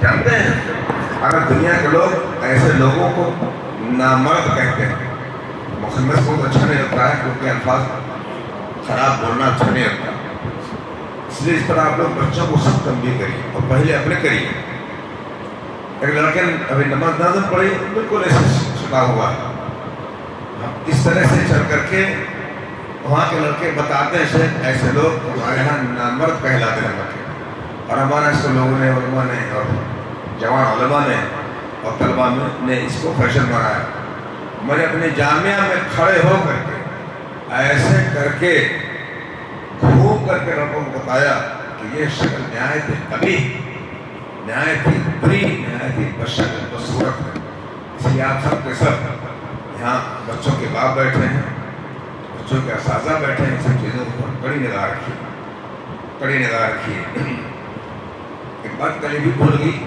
جانتے ہیں اگر دنیا کے لوگ ایسے لوگوں کو نامرد کہتے ہیں، مخنث کو اچھا نہیں لگتا ہے کیونکہ الفاظ خراب بولنا اچھا نہیں لگتا، اس لیے اس پر آپ لوگ بچوں کو سخت تنبیہ کریے اور پہلے اپنے کریے۔ ایک لڑکے نے ابھی نماز نازل پڑھی، بالکل ایسے چھٹا ہوا ہے، ہم اس طرح سے چل کر کے وہاں کے لڑکے بتاتے ہیں ایسے لوگ ہمارے یہاں نامرد کہلاتے ہیں لڑکے، اور ہمارے اس کو لوگوں نے، علماء نے اور جوان علماء نے اور طلباء نے اس کو فیشن بنایا۔ میں نے اپنے جامعہ میں کھڑے ہو کر کے ایسے کر کے گھوم کر کے لوگوں کو بتایا کہ یہ شکل نہایت قبیح، نہایت ہی بری، نہایت ہی بشکل بصورت ہے۔ اس لیے آپ سب کے سب یہاں بچوں کے باپ بیٹھے ہیں، بچوں کے اساتذہ بیٹھے ہیں، سب چیزوں پر کڑی نگاہ رکھیے، کڑی نگاہ رکھیے۔ ایک بات کل بھی بھول گئی،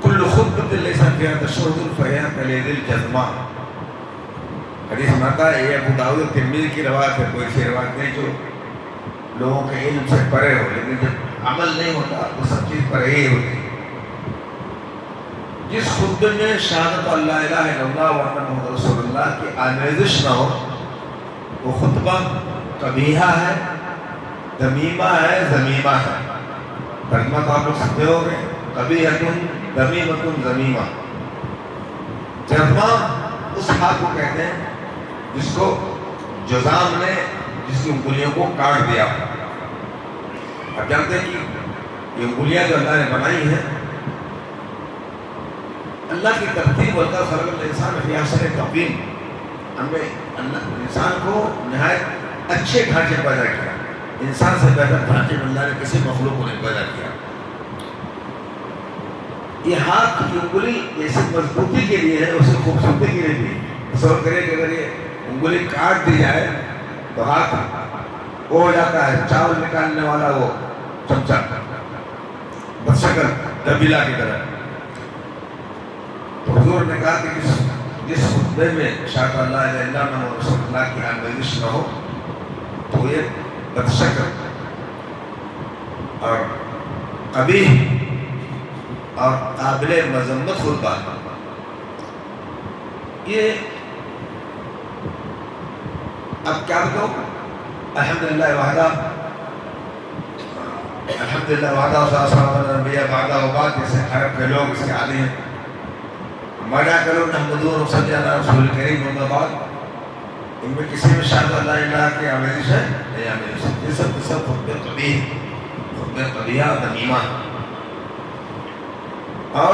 کل خطبۃ لیس فیہا تشہد فہی کلیل الجزمہ، حدیث میں آتا ہے، یہ ابو داؤد ترمذی کی روایت ہے، کوئی ایسی روایت نہیں جو لوگوں کے علم سے پرے ہو، لیکن جب عمل نہیں ہوتا تو سب چیز پرے ہی ہوتی ہے۔ جس خطبے میں شہادت اللہ الہ الا اللہ و ان محمد رسول اللہ کی آمیزش نہ ہو وہ خطبہ قبیحہ ہے، دمیمہ ہے، ذمیمہ ہے۔ ترجمہ تو آپ لوگ سمجھے ہو گے، قبیحۃ ذمیمۃ ذمیمہ۔ جزمہ اس ہاتھ کو کہتے ہیں جس کو جزام نے جس کی انگلیوں کو کاٹ دیا۔ آپ جانتے ہیں کہ یہ انگلیاں جو اللہ نے بنائی ہیں، اللہ کی ترتیب ہوتا ہے، خلق الانسان فی احسن تقویم، ہمیں اللہ انسان کو نہایت اچھے ڈھانچے پیدا کیا، انسان سے بہتر ڈھانچے میں اللہ نے کسی مخلوق کو نہیں پیدا کیا۔ یہ ہاتھ کی انگلی ایسی مضبوطی کے لیے ہے، اسے خوبصورتی کے لیے بھی۔ تصور کرے کہ اگر یہ انگلی کاٹ دی جائے تو ہاتھ وہ ہو جاتا ہے چاول نکالنے والا وہ چمچہ، بدشکل دبیلا کی طرح۔ تو حضور نے کہا کہ جس خطبے میں شہادت اللہ الہ الا اللہ محمد رسول اللہ کی آمیزش نہ ہو تو یہ بدشکل اور قبیح اور قابل مذمت خطبہ ہے۔ یہ اب کیا بتاؤ، الحمدللہ وحدہ، الحمدللہ وحدہ وصلاۃ الانبیاء بعدہ وبعد، جیسے عرب کے لوگ اس کے عادی ہیں، مانا کرو نحمدہ ونصلی علی رسول کریم اما بعد، ان میں کسی میں شہادت اللہ الہ کی آمیزش ہے نہیں آمیزش ہے، یہ سب کے سب خطبے قبیح، خطبے قبیحہ ذمیمہ۔ اور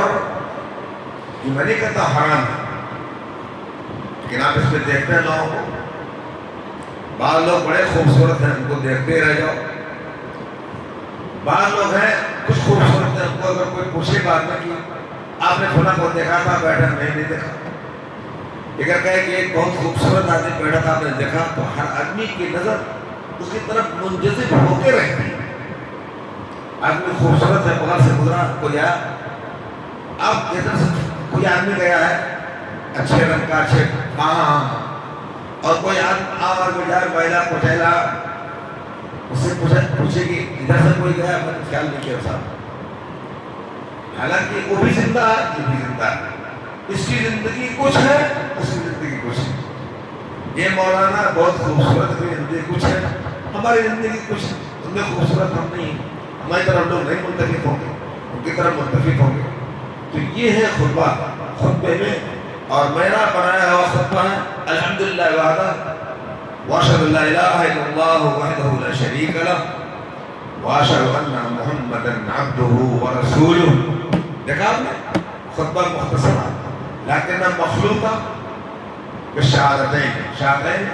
یہ میں نہیں کہتا حرام ہے، لیکن آپ اس میں دیکھتے ہیں لوگوں کو، بعض لوگ بڑے خوبصورت ہیں، ان کو دیکھتے رہ جاؤ، بعض لوگ ہیں کچھ خوبصورت ہیں، ان کو اگر کوئی پوچھے بات میں کہ آپ نے فلاں کو دیکھا تھا بیٹھا، میں نہیں دیکھا، اگر کہے کہ ایک بہت خوبصورت آدمی بیٹھا تھا آپ نے دیکھا، تو ہر آدمی کی نظر اس کی طرف منجذب ہو کے رہتی ہے۔ آدمی خوبصورت ہے، بغل سے گزرا کوئی آیا، آپ ادھر سے کوئی آدمی گیا ہے اچھے رنگ کا، اچھے ہاں، اور کوئی آدمی جائے بیلا کچیلا، اس سے پوچھے کہ ادھر سے کوئی گیا، میں نے خیال نہیں کیا صاحب، حالانکہ وہ بھی زندہ ہے، یہ بھی زندہ ہے، اس کی زندگی کچھ ہے، اس کی زندگی کچھ ہے۔ یہ مولانا بہت خوبصورت بھی زندگی کچھ ہے، ہماری زندگی کچھ ہے، ان میں خوبصورت ہم نہیں ہیں، ہماری طرف لوگ نہیں منتخب ہوں گے، ان کی طرف منتخب ہوں گے۔ تو یہ ہے خطبہ، خطبے میں، اور میرا بنایا ہوا خطبہ ہے الحمدللہ وحدہ واشہد ان لا الہ الا اللہ وحدہ لا شریک لہ واشہد ان محمدا عبدہ ورسولہ۔ دیکھا آپ نے خطبہ مختصر لیکن مخلوطہ بالشہادتین، شہادتین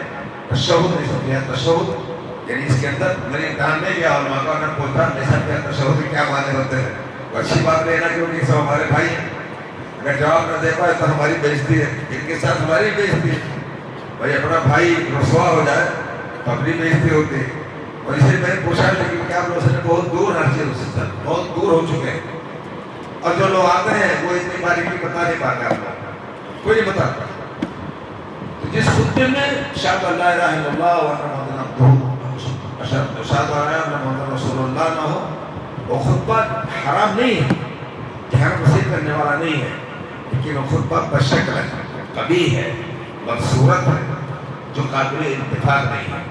تشہد لیس فیہا تشہد، یعنی اس کے اندر میں نے امتحان نہیں کیا، علماء کا میں پوچھتا لیس فیہا تشہد کے کیا معنی ہوتے ہیں، اچھی بات لینا کیونکہ سب ہمارے بھائی ہیں، اگر جواب نہ دے پائے تو ہماری بےعزتی ہے، ان کے ساتھ ہماری بےعزتی ہے، بھائی اپنا بھائی رسوا ہو جائے تو اپنی بےعزتی ہوتی ہے۔ اور اسے میں نے پوچھا لیکن کیا آپ لوگ سے بہت دور ہر چیز سے سر بہت دور ہو چکے ہیں، اور جو لوگ آتے ہیں وہ اتنی باریکی بتا نہیں پاتے، آپ کو کوئی نہیں بتاتا۔ تو جس خطبے میں شہادت اللہ الہ الا اللہ و محمد عبدہ، شہادت اللہ محمد رسول اللہ نہ ہو، وہ خطبہ حرام نہیں ہے، دھیان مسیح کرنے والا نہیں ہے، لیکن وہ خطبہ بشکل ہے، قبیح ہے، بدصورت ہے، جو قابل اتفاق نہیں ہے۔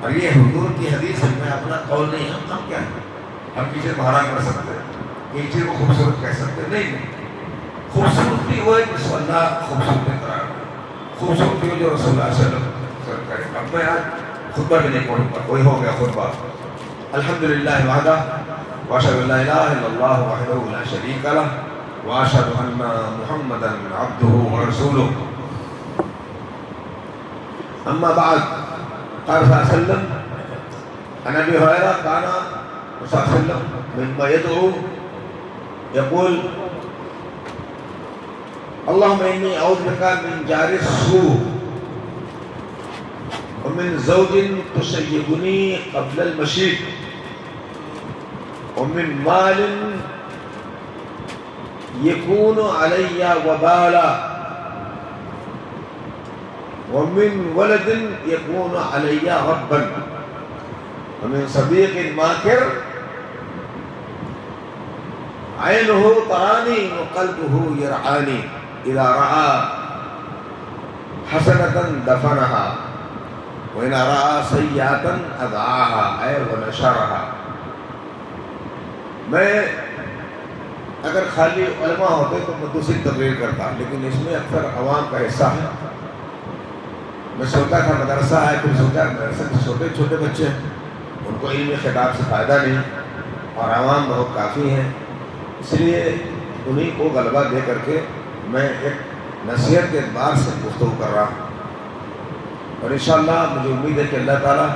اور یہ حضور کی حدیث ہے، میں اپنا قول نہیں، ہم کیا ہے، ہم کسی کو حرام کر سکتے ہیں، کسی چیز کو خوبصورت کہہ سکتے ہیں، نہیں۔ خوبصورتی وہ ہے جس کو اللہ خوبصورتی قرار دے، خوبصورتی جو رسول اللہ صلی اللہ علیہ وسلم کرے۔ اب میں آج خطبہ بھی نہیں پڑھوں گا، کوئی ہو گیا خطبہ۔ الحمدللہ وحدہ واشهد ان لا اله الا الله وحده لا شريك له واشهد ان محمدا عبده ورسوله اما بعد قال صلى الله عليه وسلم عن ابي هريره كان صلى الله عليه وسلم مما يدعو يقول اللهم اني اعوذ بك من جار السوء ومن زوج تشيبني قبل المشيب ومن مال يكون علي وبالا ومن ولد يكون علي ربا ومن صديق ماكر عينه تراني وقلبه يرعاني إذا رأى حسنة دفنها وإن رأى سيئة أذعاها أي ونشرها۔ میں اگر خالی علماء ہوتے تو میں دوسری تقریر کرتا، لیکن اس میں اکثر عوام کا حصہ ہے۔ میں سوچتا تھا مدرسہ ہے، پھر سوچا مدرسہ کے چھوٹے چھوٹے بچے ہیں، ان کو علمی خطاب سے فائدہ نہیں، اور عوام بہت کافی ہیں، اس لیے انہیں کو غلبہ دے کر کے میں ایک نصیحت کے اعتبار سے گفتگو کر رہا ہوں، اور انشاءاللہ مجھے امید ہے کہ اللہ تعالیٰ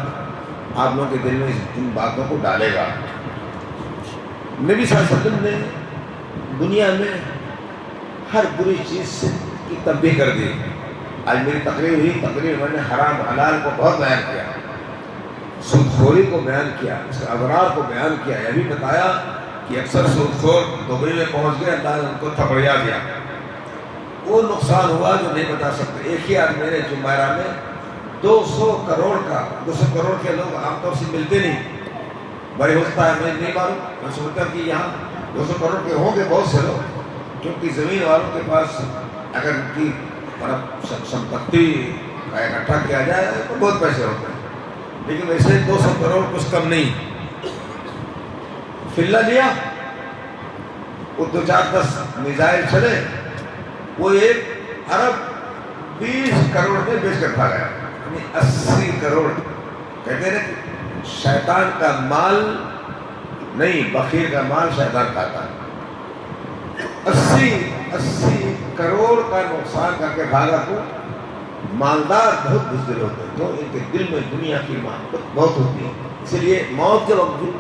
آپ لوگوں کے دل میں ان باتوں کو ڈالے گا۔ نبی صلی اللہ علیہ وسلم نے دنیا میں ہر بری چیز سے کی تنبیہ کر دی۔ آج میری تقریر میں نے حرام حلال کو بہت بیان کیا، سود خوری کو بیان کیا، اس کے اضرار کو بیان کیا، یہ بھی بتایا کہ اکثر سود خور دوبئی میں پہنچ گئے، اللہ نے ان کو تھپڑیا دیا، وہ نقصان ہوا جو نہیں بتا سکتے۔ ایک ہی آدمی نے جمعرہ میں 200 کروڑ کے لوگ عام طور سے ملتے نہیں، بڑے ہوتا ہے، میں نہیں معلوم، میں سمجھتا کہ یہاں 200 کروڑ کے ہوں گے بہت سے لوگ، کیونکہ زمین والوں کے پاس اگر ان کی سمپتی کا اکٹھا کیا جائے تو بہت پیسے ہوتے ہیں، لیکن ویسے 200 کروڑ کچھ کم نہیں۔ فلہ لیا، وہ 2-4-10 میزائل چلے، وہ 1 ارب 20 کروڑ میں بیچ کر کھا گیا، یعنی 80 کروڑ۔ کہتے ہیں شیطان کا مال نہیں، بخیل کا مال شیطان کھاتا ہے۔ 80 کروڑ کا نقصان کر کے بھاگا تو مالدار بہت بزدل ہوتے ہیں، تو ان کے دل میں دنیا کی محبت بہت ہوتی ہے، اس لیے موت کے وقت بھی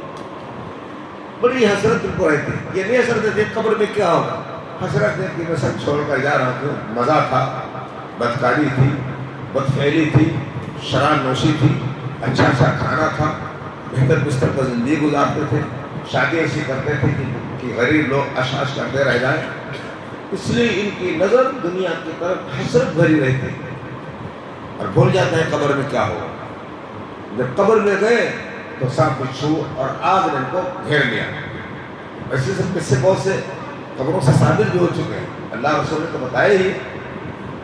بڑی حسرت ان کو رہتی ہے۔ یہ نہیں حسرت ہے قبر میں کیا ہوگا، حسرت ہے کہ میں سب چھوڑ کر جا رہا ہوں، مزہ تھا، بدکاری تھی، بدفعلی تھی، شراب نوشی تھی، اچھا کھانا تھا، بہتر بستر پر زندگی گزارتے تھے، شادی ایسی کرتے تھے کہ غریب لوگ عش کرتے رہ جائیں، اس لیے ان کی نظر دنیا کی طرف حسرت بھری رہتی ہے اور بھول جاتے ہیں قبر میں کیا ہوگا۔ جب قبر میں گئے تو سانپ بچھو اور آگ نے ان کو گھیر لیا۔ ایسے سب قصے بہت سے قبروں سے ثابت بھی ہو چکے ہیں، اللہ رسول نے تو بتایا ہی،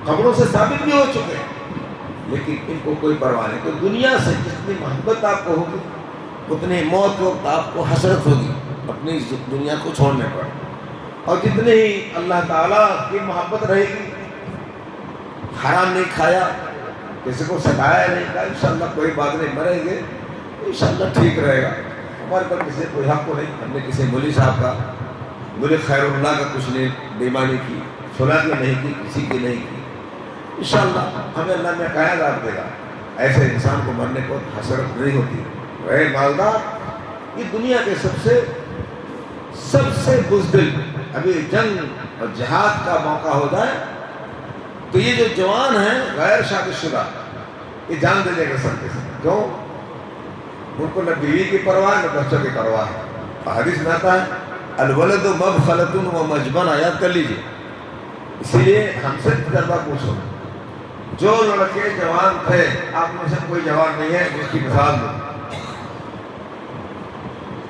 قبروں سے ثابت بھی ہو چکے ہیں، لیکن ان کو کوئی پرواہ نہیں۔ تو دنیا سے جتنی محبت آپ کو ہوگی اتنی موت کے وقت آپ کو حسرت ہوگی اپنی دنیا کو چھوڑنے پر، اور جتنی ہی اللہ تعالیٰ کی محبت رہے گی، حرام نہیں کھایا، کسی کو ستایا نہیں، کہا انشاءاللہ کوئی بات نہیں، مریں گے انشاءاللہ ٹھیک رہے گا، ہمارے پر کسی کوئی حق کو نہیں، ہم نے کسی مولوی صاحب کا، مولوی خیر اللہ کا کچھ نہیں بےمانی کی، فلاں کی نہیں کی، کسی کی نہیں کی، انشاءاللہ ہمیں اللہ میں کیا عذاب دے گا۔ ایسے انسان کو مرنے کو حسرت نہیں ہوتی۔ اے مالدار، یہ دنیا کے سب سے بزدل، ابھی جنگ اور جہاد کا موقع ہو جائے تو یہ جو جوان ہیں غیر شادی شدہ، یہ جان دے لے کر سکتے ہیں، کیوں؟ ان کو نہ بیوی کی پرواہ نہ بچوں کی پرواہ ہے۔ حدیث میں آتا ہے الولد مبخلۃ و مجبن، یاد کر لیجیے۔ اسی لیے ہم سے تجربہ پوچھو، جو لڑکے جوان تھے، آپ میں سے کوئی جوان نہیں ہے جس کی مثال دو،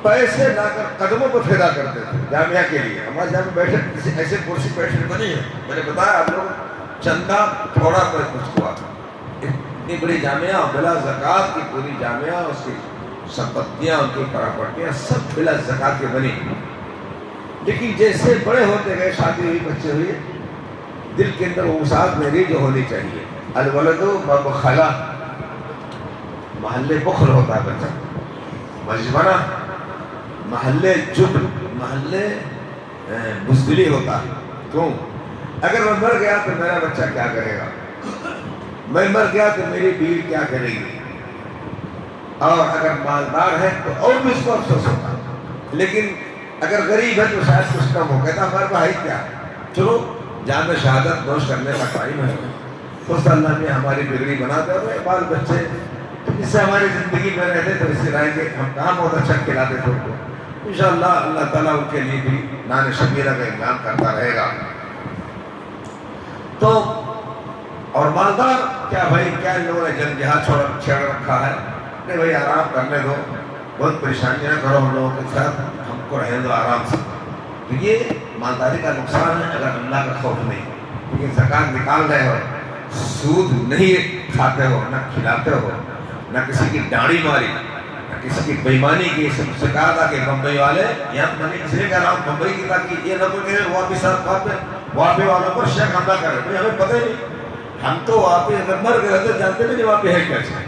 پیسے لا کر قدموں پر پھیلا کرتے تھے جامعہ کے لیے. ہمارے جامع بیٹھے کسی ایسے کرسی بیٹھنے بنی ہے, میں نے بتایا آپ لوگ چندہ تھوڑا کر کچھ ہوا, اتنی بڑی جامعہ بلا زکوٰۃ کی پوری جامعہ, اس کی سمپتیاں ان کی پراپرٹیاں سب بلا زکوٰۃ کے بنی. لیکن جیسے بڑے ہوتے گئے, شادی ہوئی, بچے ہوئے, دل کے اندر وہ وسعت میری جو ہونی چاہیے. الولد بخلا, محلے بخل ہوتا ہے بچہ, مجبنہ محلے جب, محلے بزدلی ہوتا ہے. کیوں؟ اگر میں مر گیا تو میرا بچہ کیا کرے گا, میں مر گیا تو میری بیوی کیا کرے گی, اور اگر مالدار ہے تو اور بھی اس کو افسوس ہوتا. لیکن اگر غریب ہے تو شاید کچھ کم ہو, کہتا ہمارے بھائی کیا, چلو جان میں شہادت نوش کرنے کا ٹائم ہے, تو اللہ نے ہماری بگڑی بنا دے, اور بال بچے اس سے ہماری زندگی میں رہتے تو اس سے رہیں گے, ہم کہاں بہت اچھا کھلاتے تھے ان کو. انشاءاللہ اللہ تعالیٰ ان کے لیے بھی نان شبیرہ کا انعام کرتا رہے گا. تو اور مالدار کیا بھائی, کیا ان لوگوں نے جنگ جہاد چھیڑ رکھا ہے, نہیں بھائی آرام کرنے دو, بہت پریشانیاں کرو ہم لوگوں کے ساتھ, ہم کو رہنے دو آرام سے. تو یہ مالداری کا نقصان ہے اگر اللہ کا خوف نہیں. کیونکہ زکوٰۃ نکال رہے ہو, سود نہیں کھاتے ہو, نہ کھلاتے ہو, نہ کسی کی ڈاڑی ماری, نہ کسی کی بےمانی کی. سے کہا تھا کہ بمبئی والے, یہاں میں نے اس لیے کہہ رہا ہوں بمبئی کی, تاکہ یہ نہ کوئی کہے وہاں بھی ساتھ وہاں پہ والوں پر شک حملہ کرے. بھائی ہمیں پتہ ہی نہیں, ہم تو وہاں پہ اگر مر گئے تو جانتے نہیں وہاں پہ ہے کیسے.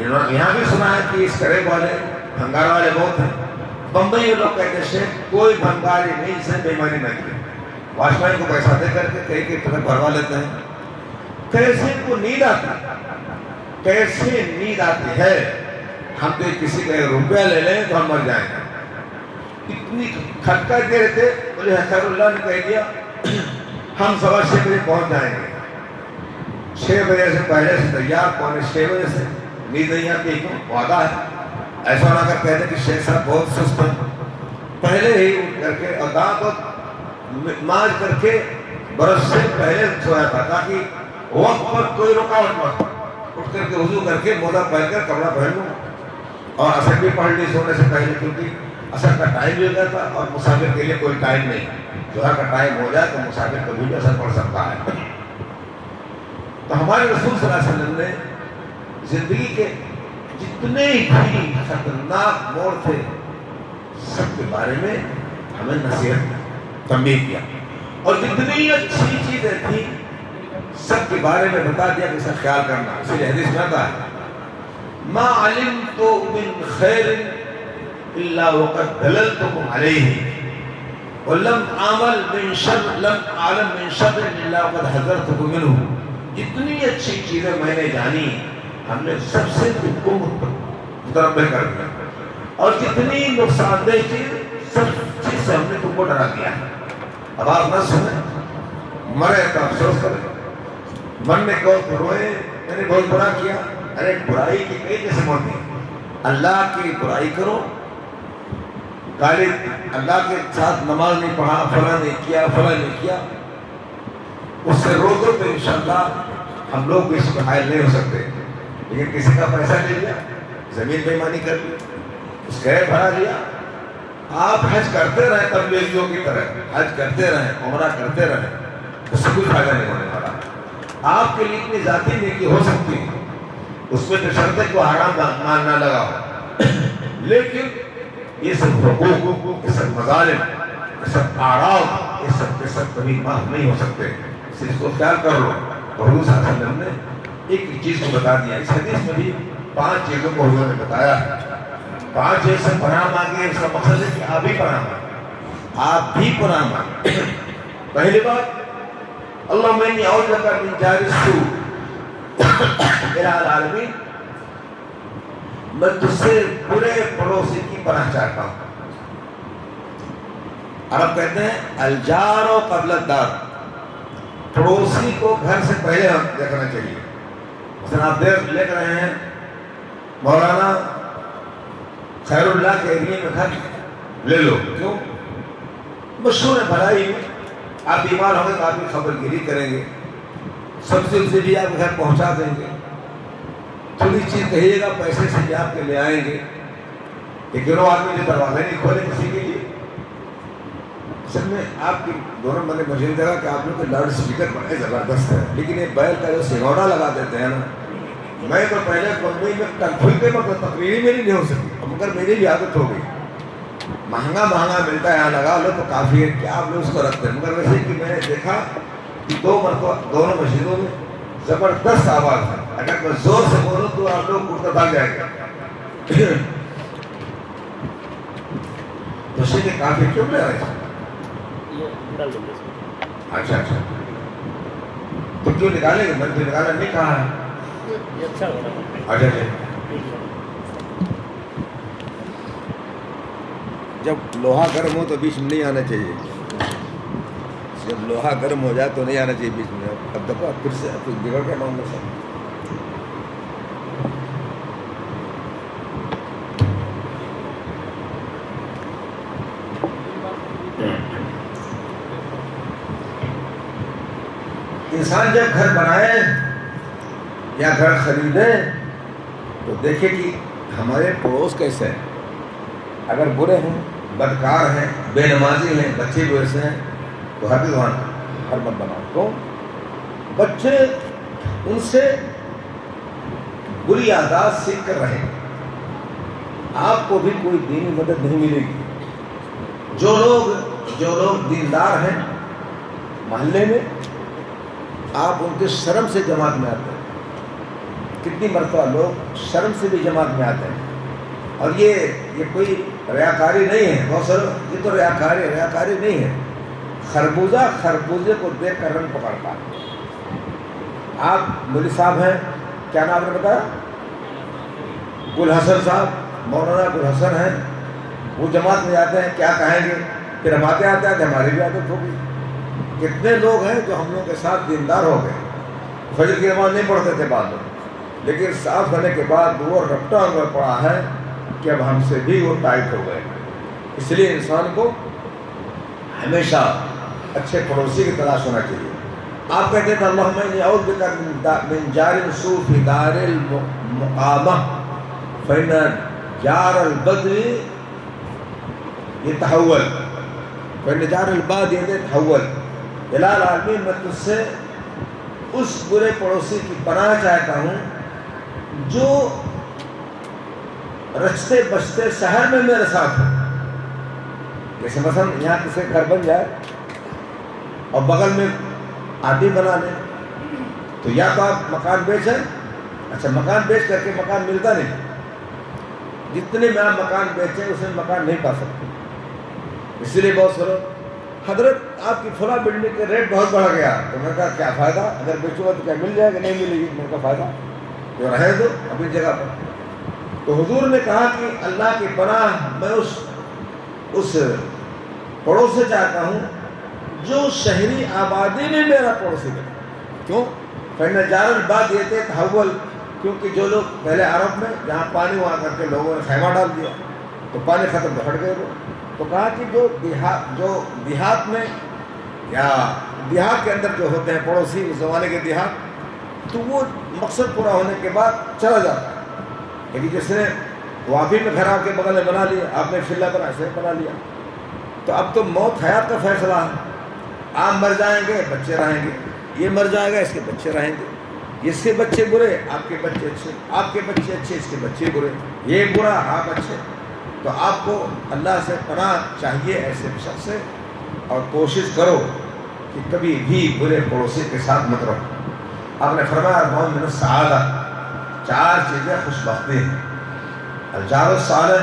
یہاں بھی سنا ہے کہ اس کریب والے بھنگار والے بہت ہیں. بمبئی میں لوگ کہتے ہیں کوئی بھنگاری نہیں جس نے بےمانی نہ کی, واچ مین کو پیسہ دے کر کے کہیں کہ ٹرک بھروا لیتے ہیں. کیسے کو نیند آتی, کیسے نیند آتی ہے, ہم تو کسی کا روپیہ لے لیں تو ہم مر جائیں گے. اتنی کھٹکا دے رہے تھے, بولے خیر اللہ نے کہہ دیا ہم 6:15 بجے پہنچ جائیں گے. 6 بجے سے پہلے سے تیار, 5:45 بجے سے نیند نہیں آتی, کیوں وعدہ ہے. ایسا نہ کر کہتے کہ شیخ صاحب بہت سست ہیں, پہلے ہی اٹھ کر کے اور دانت ماج کر کے برس سے پہلے سویا تھا, تاکہ وقت پر کوئی رکاوٹ نہ ہو. اٹھ کر کے وضو کر کے موزہ پہن کر کپڑا پہن لوں, اور عصر بھی پڑھ لی سونے سے پہلے, کیونکہ عصر کا ٹائم بھی ہو گیا تھا اور مسافر کے لیے کوئی ٹائم نہیں. ظہر کا ٹائم ہو جائے تو مسافر کبھی بھی اثر پڑ سکتا ہے. تو ہمارے رسول صلی اللہ علیہ وسلم نے زندگی کے جتنے بھی خطرناک موڑ تھے سب کے بارے میں ہمیں نصیحت تنبیہ کیا, اور جتنی اچھی چیزیں تھیں سب کے بارے میں بتا دیا کہ سب خیال کرنا. اسی لیے حدیث میں آتا ہے ما علمت من خیر الا وقد دللتكم عليه ولم اعمل من شر لم اعلم من شر الا وقد حذرتكم منه. جتنی اچھی چیزیں میں نے جانی ہم نے سب سے تم کو متنبہ کر دیا, اور جتنی نقصان دہ چیز سب چیز سے ہم نے تم کو ڈرا دیا. اب آپ نہ سنیں, مرے تو افسوس کریں, مرنے کو تو روئے میں نے بہت برا کیا. ارے برائی کی کئی قسم ہوتی ہے. اللہ کی برائی کرو, گالی اللہ کے ساتھ نماز نہیں پڑھا, فلاں نہیں کیا, فلاں نہیں کیا, اس سے رو دو تو انشاءاللہ ہم لوگ بھی اس کو حائل نہیں ہو سکتے. لیکن کسی کا پیسہ لے لیا, زمین بےمانی کر لی, اس کا بھرا لیا. آپ حج کرتے رہیں تبلیغیوں کی طرح, حج کرتے رہیں, عمرہ کرتے رہیں, اس سے کوئی فائدہ نہیں ہونے والا. آپ کے لیے اتنی ذاتی نیکی ہو سکتی ہے, اس میں تو شرط کو حرام مان نہ لگاؤ, لیکن یہ سب حقوق, یہ سب مظالم, یہ سب اعراض, یہ سب کے سب کبھی معاف نہیں ہو سکتے. اس کو خیال کر لو. اور حضور صلی اللہ علیہ وسلم نے ایک چیز کو بتا دیا. اس حدیث میں بھی 5 چیزوں کو حضور نے بتایا. 5 چیز سے پناہ مانگے, اس کا مقصد ہے کہ آپ بھی پناہ مانگیں, آپ بھی پناہ مانگیں. پہلی بات, اللہم انی اعوذ بک من جار السوء الہ العالمین, میں تجھ سے برے پڑوسی کی پناہ چاہتا ہوں. عرب کہتے ہیں الجار قبل الدار, پڑوسی کو گھر سے پہلے دیکھنا چاہیے. مثلا آپ دیکھ رہے ہیں مولانا خیر اللہ کے ایریے میں گھر لے لو, کیوں؟ مشہور ہے بھلائی میں. آپ بیمار ہوں گے تو آپ کی خبر گیری کریں گے, سب سے بھی آپ گھر پہنچا دیں گے, تھوڑی چیز کہیے گا پیسے سے بھی آپ کے لے آئیں گے. لیکن وہ آدمی جو دروازے نہیں کھولے کسی کے لیے. اصل میں آپ کی دونوں بندے مجھے لگا کہ آپ لوگ کے لاؤڈ اسپیکر بڑے زبردست ہے، لیکن یہ بیل کا جو سنگوڑا لگا دیتے ہیں نا، میں تو پہلے بمبئی میں کنفل کے وقت تقریری میری نہیں ہو سکتی، مگر میری بھی عادت ہو گئی. مہنگا ملتا ہے یہاں لگا لو تو کافی ہے، کیا آپ لوگ اس کو رکھتے ہیں. مگر ویسے کہ میں نے دیکھا کہ دونوں مسجدوں میں زبردست آواز ہے. اگر میں زور سے بولوں تو آپ لوگ اٹھ کر بھاگ جائیں گے. تو اسی لیے کافی کیوں لے رہے ہیں؟ اچھا تو کیوں نکالیں گے؟ میں تو نکالا نہیں کہا ہے. اچھا جب لوہا گرم ہو تو بیچ میں نہیں آنا چاہیے. جب لوہا گرم ہو جائے تو نہیں آنا چاہیے بیچ میں. اب دیکھو پھر سے بگڑ کے معاملہ سر. انسان جب گھر بنائے یا گھر خریدے تو دیکھے کہ ہمارے پڑوس کیسے ہیں. اگر برے ہیں، بدکار ہیں، بے نمازی ہیں، بچے بھی ویسے ہیں تو ہر مت بناؤ. تو بچے ان سے بری عادات سیکھ کر رہے. آپ کو بھی کوئی دینی مدد نہیں ملے گی. جو لوگ دیندار ہیں محلے میں، آپ ان کے شرم سے جماعت میں آتے ہیں. کتنی مرتبہ لوگ شرم سے بھی جماعت میں آتے ہیں. اور یہ کوئی ریاکاری نہیں ہے. بہت سارے یہ تو ریاکاری نہیں ہے. خربوزے کو دیکھ کر رنگ پکڑتا ہے. آپ مولوی صاحب ہیں، کیا نام نے بتایا؟ گل حسن صاحب، مولانا گل حسن ہیں. وہ جماعت میں جاتے ہیں، کیا کہیں گے؟ پھر ہم آتے ہماری بھی عادت ہوگی. کتنے لوگ ہیں جو ہم لوگوں کے ساتھ دیندار ہو گئے، فجر کی نماز نہیں پڑھتے تھے بعد میں، لیکن صاف ہونے کے بعد وہ رپٹا ہوا پڑا ہے کہ اب ہم سے بھی وہ ٹائٹ ہو گئے. اس لیے انسان کو ہمیشہ اچھے پڑوسی کی تلاش ہونا چاہیے. آپ کہتے تھے اللہم انی اعوذ بک من جار سوء فی دار المقامہ فإن جار البدر یتحول فإن جار الباد یتحول. الہ العالمین، میں تجھ سے اس برے پڑوسی کی پناہ چاہتا ہوں جو رچتے بچتے شہر میں میرے ساتھ ہو. جیسے مثلا یہاں کسی گھر بن جائے اور بغل میں آدمی بنا لیں تو یا تو آپ مکان بیچیں. اچھا، مکان بیچ کر کے مکان ملتا نہیں. جتنے میں آپ مکان بیچیں اس میں مکان نہیں پا سکتے. اس لیے بہت سارے حضرت آپ کی فلاں بلڈنگ کے ریٹ بہت بڑھ گیا. تو میں نے کہا کیا فائدہ، اگر بیچوں گا تو کیا مل جائے گا؟ نہیں ملے گی. میں نے کہا فائدہ تو رہے دو اپنی جگہ پر. تو حضور نے کہا کہ اللہ کی پناہ میں اس پڑوس سے چاہتا ہوں جو شہری آبادی میں میرا پڑوسی بنے. کیوں؟ فإن جار الباد یتحول، کیونکہ جو لوگ پہلے عرب میں جہاں پانی ہوا کر کے لوگوں نے خیمہ ڈال دیا تو پانی ختم تو ہٹ گئے وہ. تو کہا کہ جو دیہات میں یا دیہات کے اندر جو ہوتے ہیں پڑوسی اس زمانے کے دیہات، تو وہ مقصد پورا ہونے کے بعد چلا جاتا ہے. لیکن جس نے وافی میں گھر آپ کے بغل میں بنا لیا، آپ نے فلّہ بنا ایسے بنا لیا، تو اب تو موت حیات کا فیصلہ ہے. آپ مر جائیں گے، بچے رہیں گے. یہ مر جائے گا، اس کے بچے رہیں گے. اس کے بچے برے، آپ کے بچے اچھے. آپ کے بچے اچھے، اس کے بچے برے. یہ برا، آپ اچھے. تو آپ کو اللہ سے پناہ چاہیے ایسے شخص سے، اور کوشش کرو کہ کبھی بھی برے پڑوسی کے ساتھ مت رہو. آپ نے فرمایا اربعٌ من السعادہ، 4 چیزیں خوش بختی ہیں: الجار الصالح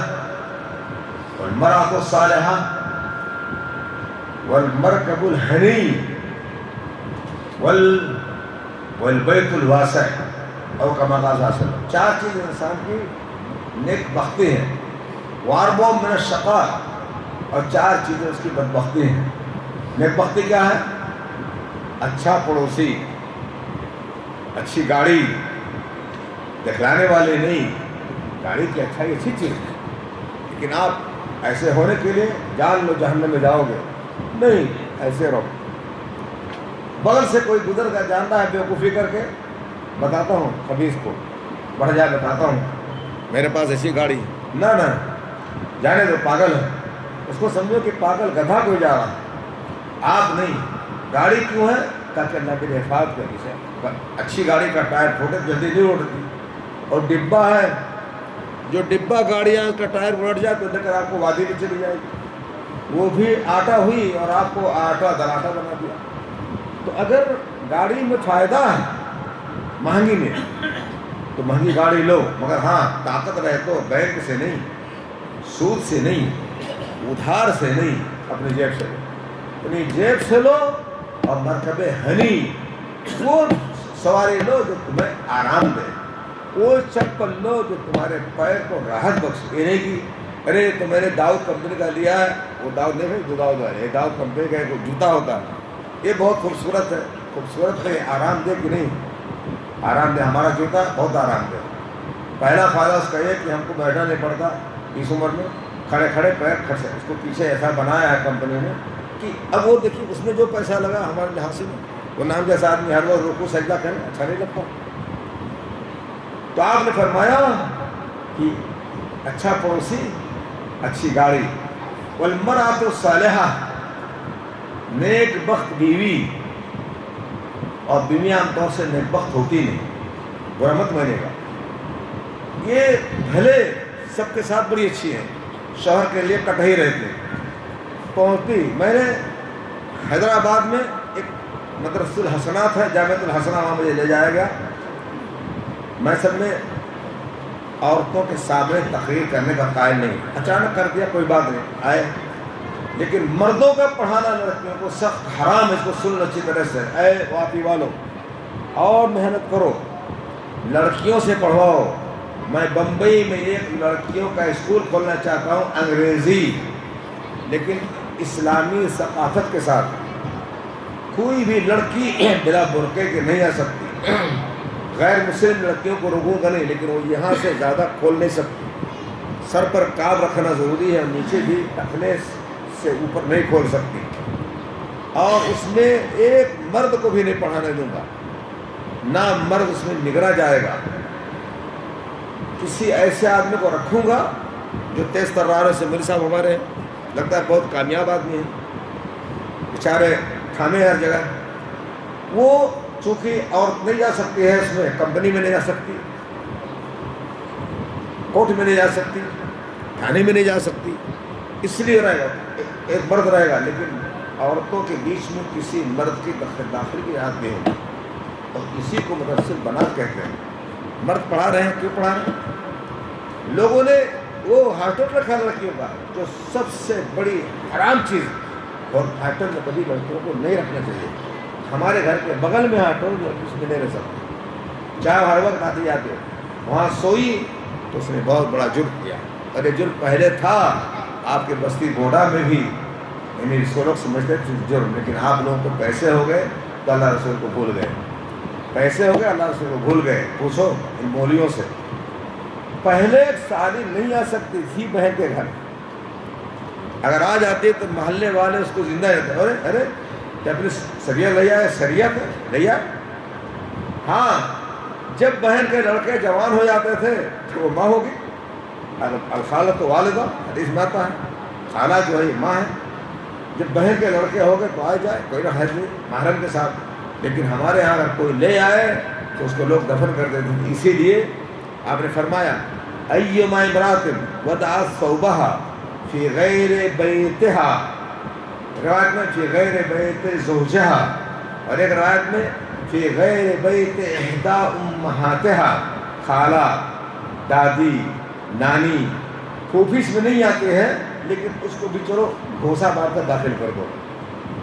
والمرأة الصالحہ والمرکب الحنی والبیت الواسع، او کما قال صلی اللہ علیہ وسلم. 4 چیزیں انسان کی نیک بختی ہیں. واربعٌ من الشقاء، اور 4 چیزیں اس کی بدبختی ہیں. نیک بختی کیا ہے؟ اچھا پڑوسی، اچھی گاڑی، دکھلانے والے نہیں. گاڑی کی اچھائی اچھی چیز ہے، لیکن آپ ایسے ہونے کے لیے جان لو جہنم میں جاؤ گے. نہیں، ایسے رہو. بغل سے کوئی گزر کر جانتا ہے بیوقوفی کر کے، بتاتا ہوں خبیث کو، بڑھ جائے بتاتا ہوں میرے پاس ایسی گاڑی. نہ جانے دو پاگل ہے، اس کو سمجھو کہ پاگل گدھا کوئی جا رہا ہے، آپ نہیں۔ گاڑی کیوں ہے؟ تاکہ اللہ کی حفاظت کرے سے اچھی گاڑی کا ٹائر پھوٹے جلدی نہیں اڑتی، اور ڈبہ ہے، جو ڈبہ گاڑیاں کا ٹائر اڑ جائے تو لے کر آپ کو وادی میں چلی جائے گی، وہ بھی آٹا ہوئی اور آپ کو آٹا دراٹا بنا دیا۔ تو اگر گاڑی میں فائدہ ہے مہنگی میں تو مہنگی گاڑی لو، مگر ہاں طاقت رہے تو بینک سے نہیں، سود سے نہیں، ادھار سے نہیں، اپنی جیب سے لو، اپنی جیب سے لو، اور مرکب ہنی وہ سواری لو جو تمہیں آرام دے، وہ چپل لو جو تمہارے پیر کو راحت بخشے۔ یہ نہیں کہ ارے تو میں نے داؤد کمپنی کا لیا ہے، وہ داؤد نہیں ہے، جو داؤد ہے، یہ داؤد کمپنی کا ایک جوتا ہوتا ہے، یہ بہت خوبصورت ہے، خوبصورت ہے، آرام دہ کہ نہیں؟ آرام دہ، ہمارا جوتا بہت آرام دہ۔ پہلا فائدہ اس کا یہ کہ ہم کو بیٹھنا نہیں پڑتا، اس عمر میں کھڑے کھڑے پیر کھڑ سے، اس کو پیچھے ایسا بنایا ہے کمپنی نے کہ اب وہ دیکھیے اس میں جو پیسہ لگا ہمارے لحاظ سے وہ نام جیسا آدمی ہر روز رکوع سجدہ کرے، اچھا نہیں لگتا۔ تو آپ نے فرمایا کہ اچھا پڑوسی، اچھی گاڑی، والمرأۃ الصالحہ، نیک بخت بیوی، اور بیوی عام طور سے نیک بخت ہوتی نہیں، برا مت مانے گا، یہ بھلے سب کے ساتھ بڑی اچھی ہیں، شوہر کے لیے کٹ ہی رہتے پہنچتی۔ میں نے حیدرآباد میں ایک مدرسۃ الحسنات ہے، جامعۃ الحسنہ، وہاں مجھے لے جایا گیا، میں سب میں عورتوں کے سامنے تقریر کرنے کا قائل نہیں، اچانک کر دیا، کوئی بات نہیں، آئے، لیکن مردوں کا پڑھانا لڑکیوں کو سخت حرام ہے، اس کو سن اچھی طرح سے، اے واپی والو، اور محنت کرو، لڑکیوں سے پڑھواؤ۔ میں بمبئی میں ایک لڑکیوں کا اسکول کھولنا چاہتا ہوں، انگریزی لیکن اسلامی ثقافت کے ساتھ، کوئی بھی لڑکی بلا برقعے کے نہیں آ سکتی، غیر مسلم لڑکیوں کو روکوں گا نہیں، لیکن وہ یہاں سے زیادہ کھول نہیں سکتی، سر پر کاب رکھنا ضروری ہے، نیچے بھی ٹخنے سے اوپر نہیں کھول سکتی، اور اس میں ایک مرد کو بھی نہیں پڑھانے دوں گا، نہ مرد اس میں نگراں جائے گا، کسی ایسے آدمی کو رکھوں گا جو تیز تراروں سے، میرے صاحب ہمارے لگتا ہے بہت کامیاب آدمی ہیں، بیچارے تھامے ہر جگہ، وہ چونکہ عورت نہیں جا سکتی ہے اس میں، کمپنی میں نہیں جا سکتی، کوٹ میں نہیں جا سکتی، تھانے میں نہیں جا سکتی، اس لیے رہے گا ایک مرد رہے گا، لیکن عورتوں کے بیچ میں کسی مرد کی داخل کی اجازت نہیں ہوگی، اور اسی کو مدرسۃ بنات کہتے ہیں۔ مرد پڑھا رہے ہیں، کیوں پڑھا رہے ہیں؟ لوگوں نے وہ ہاسٹل رکھا لڑکیوں کا، جو سب سے بڑی حرام چیز، اور ہاسٹل میں کبھی لڑکیوں کو نہیں رکھنا چاہیے۔ ہمارے گھر کے بغل میں ہاسٹل، لڑکی اس میں نہیں رہ سکتی، چاہے ہر وقت آتے جاتے، وہاں سوئی تو اس نے بہت بڑا جرم کیا، اور یہ جرم پہلے تھا آپ کے بستی گوڑا میں بھی، یعنی اس کو لوگ سمجھتے تھے جرم، لیکن آپ لوگوں کو پیسے ہو گئے تو اللہ رسول کو بھول گئے، پیسے ہو گئے اللہ رسول کو بھول گئے۔ پوچھو ان مولویوں سے، پہلے سالی نہیں آ سکتی تھی بہن کے گھر، اگر آ جاتی تو محلے والے اس کو زندہ رہتے، ارے ارے کیا اپنی سریا لے آئے، سریا لے آئے۔ ہاں جب بہن کے لڑکے جوان ہو جاتے تھے تو وہ ماں ہوگی، الخالۃ والدہ، حدیث میں آتا ہے، خالہ جو ہے یہ ماں ہے، جب بہن کے لڑکے ہو گئے تو آئے جائے، کوئی نہ حج نہیں محرم کے ساتھ، لیکن ہمارے ہاں اگر کوئی لے آئے تو اس کو لوگ دفن کر دیتے تھے۔ اسی لیے آپ نے فرمایا ایما امرأۃ وضعت ثوبها فی غیر بیتہا، روایت میں فی غیر بیت زوجہا، اور ایک روایت میں فی غیر بیت احدی امہاتہا، خالہ، دادی، نانی، پھوپھی اس میں نہیں آتے ہیں، لیکن اس کو بھی چلو گھوسا مار کر داخل کر دو۔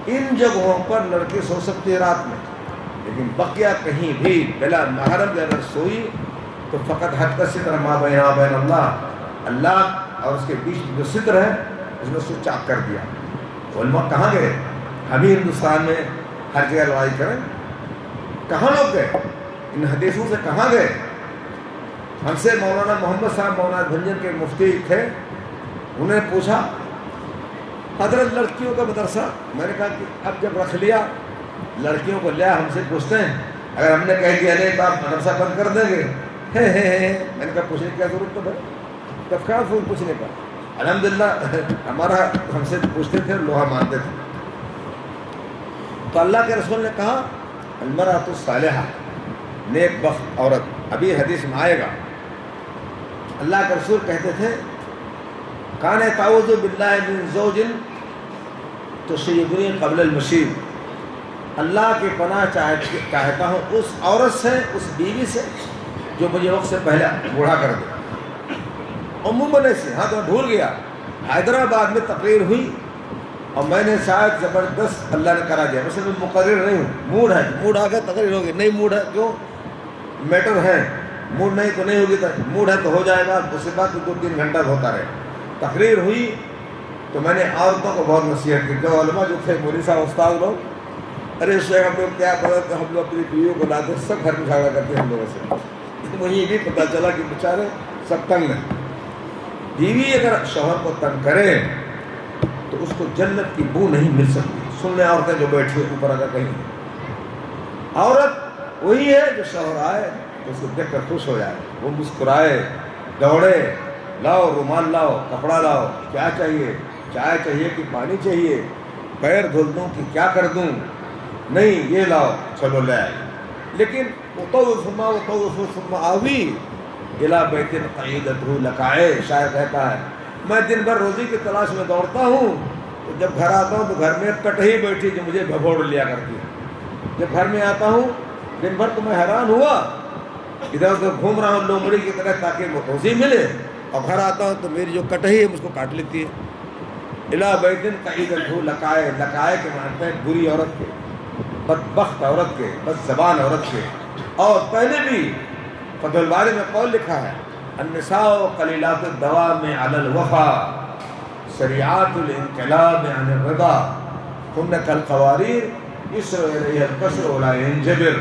ان جگہوں پر لڑکی سو سکتی ہے رات میں، لیکن بقیہ کہیں بھی بلا محرم اگر سوئی تو فقط حد کا ستر ما بین بین اللہ، اللہ اور اس کے بیچ میں جو ستر ہے اس نے اس کو چاک کر دیا۔ علماء کہاں گئے؟ ہم ہی ہندوستان میں ہر جگہ لڑائی کریں، کہاں لوگ گئے؟ ان حدیثوں سے کہاں گئے؟ ہم سے مولانا محمد صاحب مولانا بھنجن کے مفتی تھے، انہوں نے پوچھا حضرت لڑکیوں کا مدرسہ، میں نے کہا کہ اب جب رکھ لیا لڑکیوں کو لیا، ہم سے پوچھتے ہیں اگر ہم نے کہہ دیا نہیں تو آپ مدرسہ بند کر دیں گے؟ میں نے کہا پوچھنے کی کیا ضرورت تو بھائی، تب کہاں پوچھنے کا، الحمدللہ ہمارا ہم سے پوچھتے تھے، لوہا مانتے تھے. تو اللہ کے رسول نے کہا المرأۃ الصالحہ، نیک بخت عورت. ابھی حدیث میں آئے گا. اللہ کے رسول کہتے تھے کان تعوذ باللہ من زوج تصیبنی قبل المشیب، اللہ کی پناہ چاہتا ہوں اس عورت سے، اس بیوی سے جو مجھے وقت سے پہلے بوڑھا کر دے. عموماً ایسے، ہاں تو میں بھول گیا، حیدرآباد میں تقریر ہوئی اور میں نے شاید زبردست اللہ نے کرا دیا. ویسے میں مقرر نہیں ہوں، موڈ ہے، موڈ آ گیا تقریر ہوگی، نہیں موڈ ہے کیوں میٹر ہے، موڈ نہیں تو نہیں ہوگی، موڈ ہے تو ہو جائے گا. اس کے بعد 2-3 گھنٹہ ہوتا رہے. تقریر ہوئی تو میں نے عورتوں کو بہت نصیحت کی. جو علماء جو تھے مولوی صاحب استاد لوگ، ارے اس سے ہم لوگ کیا کرتے، ہم لوگ اپنی بیویوں کو لاتے سب گھر میں جھگڑا کرتے ہیں ہم لوگوں سے. مجھے یہ بھی پتہ چلا کہ بیچارے سب تنگ ہیں. بیوی اگر شوہر کو تنگ کرے تو اس کو جنت کی بو نہیں مل سکتی. سن لیں عورتیں جو بیٹھی ہیں اوپر، اگر کہیں عورت وہی ہے جو شوہر آئے تو اس کو دیکھ کر خوش ہو جائے، وہ مسکرائے، دوڑے، لاؤ رومال، لاؤ کپڑا، لاؤ کیا چاہیے، چائے چاہیے کہ پانی چاہیے، پیر دھل دوں کہ کیا کر دوں، نہیں یہ لاؤ، چلو لے آئے. لیکن ثم آوی الی بیت قیدتہ لکائے، شاعر کہتا ہے میں دن بھر روزی کی تلاش میں دوڑتا ہوں، تو جب گھر آتا ہوں تو گھر میں کٹہی بیٹھی جو مجھے بھگوڑ لیا کرتی ہے. جب گھر میں آتا ہوں دن بھر تو میں حیران ہوا، ادھر ادھر گھوم رہا ہوں لومڑی کی طرح تاکہ روزی ملے، اور گھر آتا ہوں تو میری جو کٹہی ہے مجھ کو کاٹ لیتی ہے. الی بیت قیدتہ لکائے، لکائے کے معنی ہے بری عورت کے، بدبخت عورت کے، بد زبان عورت کے. اور پہلے بھی فتح الباری میں قول لکھا ہے النساء قلیلات الدوام علی الوفا سریعات الانقلاب عن الرضا ہن کالقواریر یسر الیہا القصر ولا ینجبر.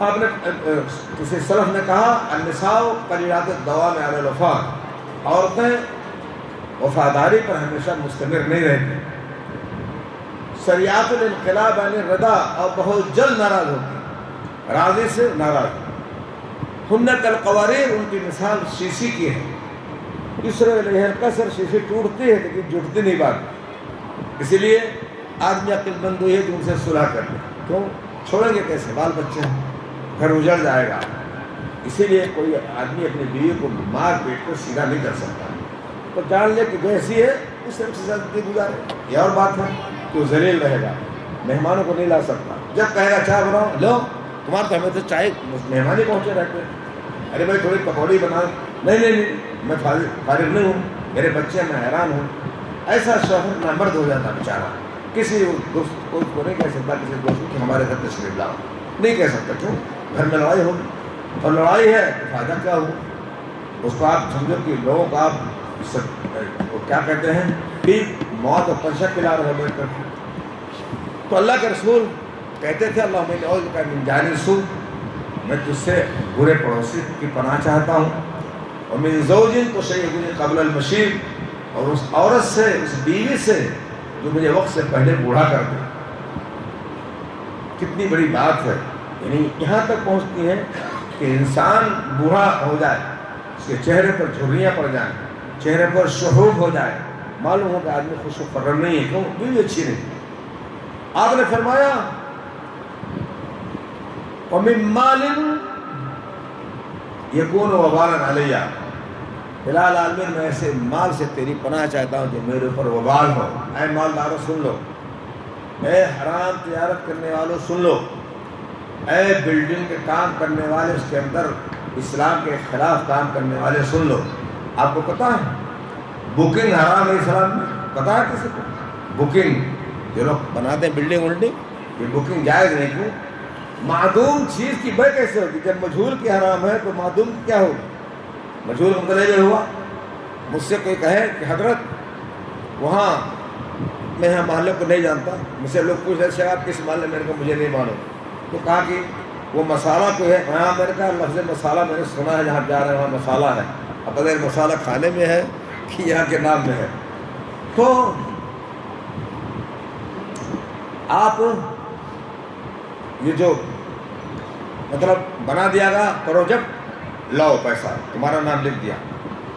آپ نے کسی سلف نے کہا النساء قلیلات الدوام علی الوفا، عورتیں وفاداری پر ہمیشہ مستمر نہیں رہتی، سریعات الانقلاب عن الرضا، اور بہت جلد ناراض ہوتی، راضی سے ناراض. ہن کالقواریر، ان کی مثال شیشی کی ہے، یسر الیہا القصر، شیشی ٹوٹتی ہے لیکن جھٹتی نہیں بات. اسی لیے آدمی عقل مند ہوئی ہے جو ان سے صلح کر لے. کیوں چھوڑیں گے کیسے، بال بچے ہیں، گھر اجڑ جائے گا. اسی لیے کوئی آدمی اپنی بیوی کو مار پیٹ کر سیدھا نہیں کر سکتا، تو جان لے کہ جیسی ہے اس طرح سے زندگی گزارے. یہ اور بات ہے کہ وہ ذلیل رہے گا، مہمانوں کو نہیں لا سکتا. جب کہے گا چائے بناؤ، لو تمہارے تو ہمیں تو چائے مہمان ہی پہنچے رہتے ہیں، ارے بھائی تھوڑی پکوڑی بنا، نہیں میں فارغ نہیں ہوں، میرے بچے، میں حیران ہوں. ایسا شوہر نامرد ہو جاتا بیچارہ. کسی دوست کو نہیں کہہ سکتا، کسی دوست کہ ہمارے گھر تشریف لاؤ، نہیں کہہ سکتا. کیوں؟ گھر میں لڑائی ہوگی، اور لڑائی ہے تو فائدہ کیا ہو. اس کو آپ سمجھو کہ لوگوں کو آپ کیا کہتے ہیں کہ موت اور پنشہ کھلا رہے بیٹھ کر. تو اللہ کے رسول کہتے تھے اللہم انی اعوذ بک من جانب السوء، میں تجھ سے برے پڑوسی کی پناہ چاہتا ہوں، اور من زوج تشیبنی قبل المشیب، اور اس عورت سے، اس بیوی سے جو مجھے وقت سے پہلے بوڑھا کر دے. کتنی بڑی بات ہے. یعنی یہاں تک پہنچتی ہے کہ انسان بوڑھا ہو جائے، اس کے چہرے پر جھریاں پڑ جائیں، چہرے پر شحوب ہو جائے، معلوم ہو کہ آدمی خوش و خرم نہیں ہے. کیوں؟ بیوی اچھی نہیں. آپ نے فرمایا وَمِن مَالٍ يَكُونُ وَبَالًا عَلَيَّ، بلال عالمین میں ایسے مال سے تیری پناہ چاہتا ہوں جو میرے اوپر وبال ہو. اے مالداروں سن لو، اے حرام تجارت کرنے والوں سن لو، اے بلڈنگ کے کام کرنے والے، اس کے اندر اسلام کے خلاف کام کرنے والے سن لو. آپ کو پتہ ہے بکنگ حرام ہے اسلام میں؟ پتہ ہے کسی کو؟ بکنگ جو لوگ بناتے ہیں بلڈنگ ولڈنگ، یہ بکنگ جائز نہیں. کیوں؟ معدوم چیز کی بے کیسے ہوگی؟ جب مجہول کی حرام ہے تو معدوم کی کیا ہوگی؟ مجہول مطلب ہوا. مجھ سے کوئی کہے کہ حضرت وہاں میں یہاں محلے کو نہیں جانتا، مجھ سے لوگ پوچھ رہے آپ کس محلے میں، کو مجھے نہیں معلوم. تو کہا کہ وہ مسالہ کوئی ہے، ہاں میں نے کہا لفظ مسالہ میں نے سنا ہے، جہاں جا رہے ہیں وہاں مسالہ ہے. اب پتہ مسالہ کھانے میں ہے کہ یہاں کے نام میں ہے. تو آپ یہ جو مطلب بنا دیا گا پروجیکٹ، لاؤ پیسہ، تمہارا نام لکھ دیا،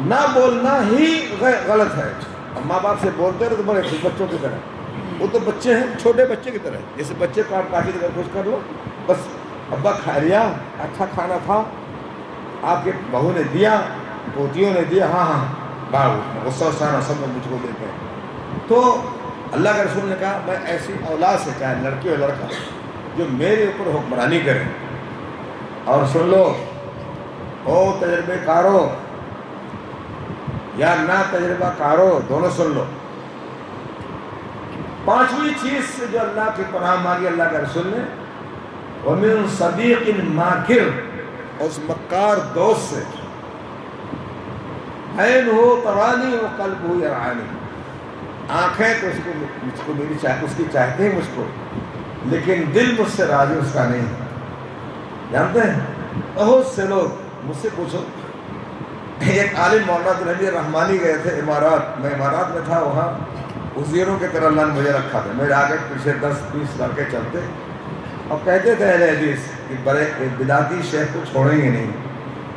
نہ بولنا ہی غلط ہے. ماں باپ سے بولتے رہے تو بڑے بچوں کی طرح، وہ تو بچے ہیں، چھوٹے بچے کی طرح. جیسے بچے کو آپ کافی طرح خوش کر لو، بس ابا کھا لیا، اچھا کھانا تھا، آپ کے بہو نے دیا، پوتیوں نے دیا، ہاں ہاں باؤ غصہ وسانہ سب لوگ مجھ کو دیتے ہیں. تو اللہ کے رسول نے کہا میں ایسی اولاد سے، چاہے لڑکی ہو لڑکا، جو میرے اوپر حکمرانی کرے. اور سن لو، او تجربے کارو یا نہ تجربہ کارو، دونوں سن لو. پانچویں چیز سے جو اللہ کی پناہ مانگی اللہ کے رسول نے، وَمِن صَدِيقٍ مَاكِرٍ، اس مکار دوست سے، عَيْنُهُ تَرَانِي وَقَلْبُهُ يَرْعَانِي، آنکھیں تو مجھ کو میری اس کی چاہتے ہیں مجھ کو، لیکن دل مجھ سے راضی اس کا نہیں. جانتے ہیں بہت سے لوگ مجھ سے پوچھو. ایک عالم مولانا عبدالحمید رحمانی گئے تھے امارات، میں امارات میں تھا، وہاں وزیروں کی طرح اللہ نے مجھے رکھا تھا. میرے آگے پیچھے 10-20 لڑکے چلتے اور کہتے تھے اہل حدیث کہ بڑے بدعتی شیخ کو چھوڑیں گے نہیں.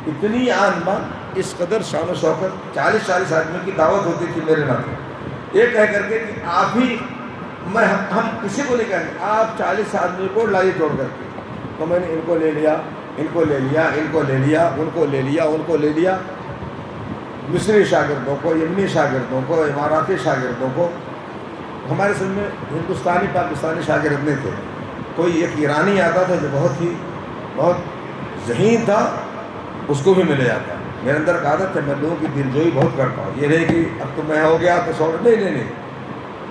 اتنی آن بان، اس قدر شان و شوکت، 40 آدمی کی دعوت ہوتی تھی میرے نام. یہ کہہ کر کے کہ آپ ہی، ہم کسی کو نہیں کہیں گے، آپ 40 آدمی کو لائیے توڑ کر کے. تو میں نے ان کو لے لیا، ان کو لے لیا، ان کو لے لیا، ان کو لے لیا، ان کو لے لیا، مصری شاگردوں کو، یمنی شاگردوں کو، اماراتی شاگردوں کو. ہمارے سن میں ہندوستانی پاکستانی شاگرد نہیں تھے. کوئی ایک ایرانی آتا تھا جو بہت ذہین تھا، اس کو بھی ملے جاتا. میرے اندر ایک عادت ہے، میں لوگوں کی دلجوئی بہت کرتا ہوں. یہ نہیں کہ اب تو میں ہو گیا تو سو، نہیں.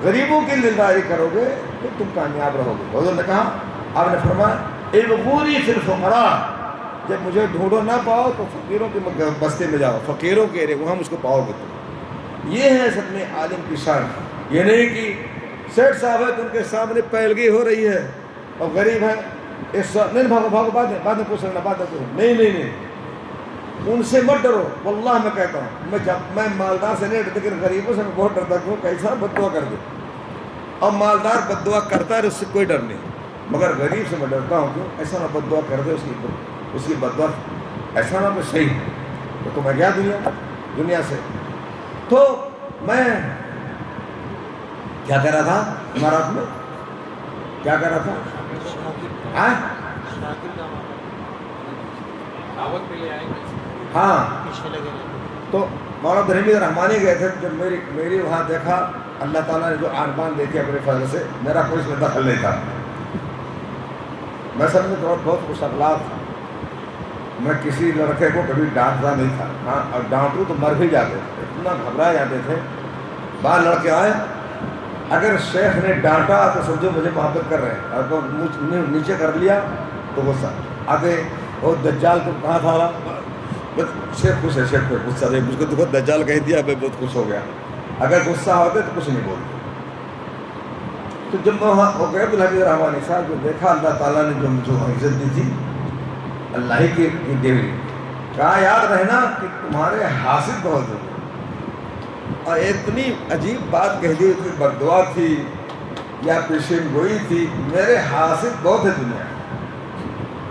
غریبوں کی دلداری کرو گے تو تم کامیاب رہو گے. حضور نے کہا، آپ نے فرمایا ابغونی فی الفقراء، جب مجھے ڈھونڈو نہ پاؤ تو فقیروں کے بستے میں جاؤ، فقیروں کے ایرے وہاں مجھ کو پاؤ گے تم. یہ ہے سب میں عالم کی شان. یہ نہیں کہ سیٹھ صاحب ہے تو ان کے سامنے پیلگی ہو رہی ہے اور غریب ہے نہیں بھاگو بعد میں پوچھ لینا، نہیں، ان سے مت ڈرو. واللہ میں کہتا ہوں، میں مالدار سے نہیں ڈرتا، لیکن غریبوں سے میں بہت ڈرتا ہوں. کیسا بد دعا کر دے، اور مالدار بد دعا کرتا ہے، اس سے کوئی ڈر نہیں، مگر غریب سے میں ڈرتا ہوں. کیوں؟ ایسا نہ بد دعا کر دے، اس کی بد دعا ایسا نہ کہ صحیح تو میں گیا دنیا سے. تو میں کیا کہہ رہا تھا امارات میں، کیا کہہ رہا تھا؟ ہاں. تو مولانا عبدالحمید رحمانی گئے تھے. جب میری وہاں دیکھا، اللہ تعالیٰ نے جو آرمان دیکھی اپنے فضل سے، میرا کوئی اس میں دخل نہیں تھا. میں سب میں بہت خوش اخلاق تھا. میں کسی لڑکے کو کبھی ڈانٹتا نہیں تھا. ہاں، اور ڈانٹوں تو مر بھی جاتے تھے، اتنا گھبرا جاتے تھے. بعض لڑکے آئے، اگر شیخ نے ڈانٹا تو سمجھو مجھے محبت کر رہے ہیں، اور تو نیچے کر لیا تو غصہ آتے. وہ دجال تو کہاں تھا، بس شیخ خوش ہے، شیخ پہ غصہ نہیں، مجھ کو تو بہت دجال کہہ دیا، میں بہت خوش ہو گیا. اگر غصہ ہوتے تو کچھ نہیں بولتے. تو جب میں وہاں ہو گئے عبدالحمید رحمانی صاحب کو دیکھا، اللہ تعالیٰ نے جو مجھے عزت دی تھی اللہ ہی کی دیوی، کہا یاد رہنا کہ تمہارے حاسد بہت ہوتے. اور اتنی عجیب بات کہہ دی، کوئی بد دعا تھی یا پیشین گوئی تھی. میرے حاسد بہت ہے دنیا،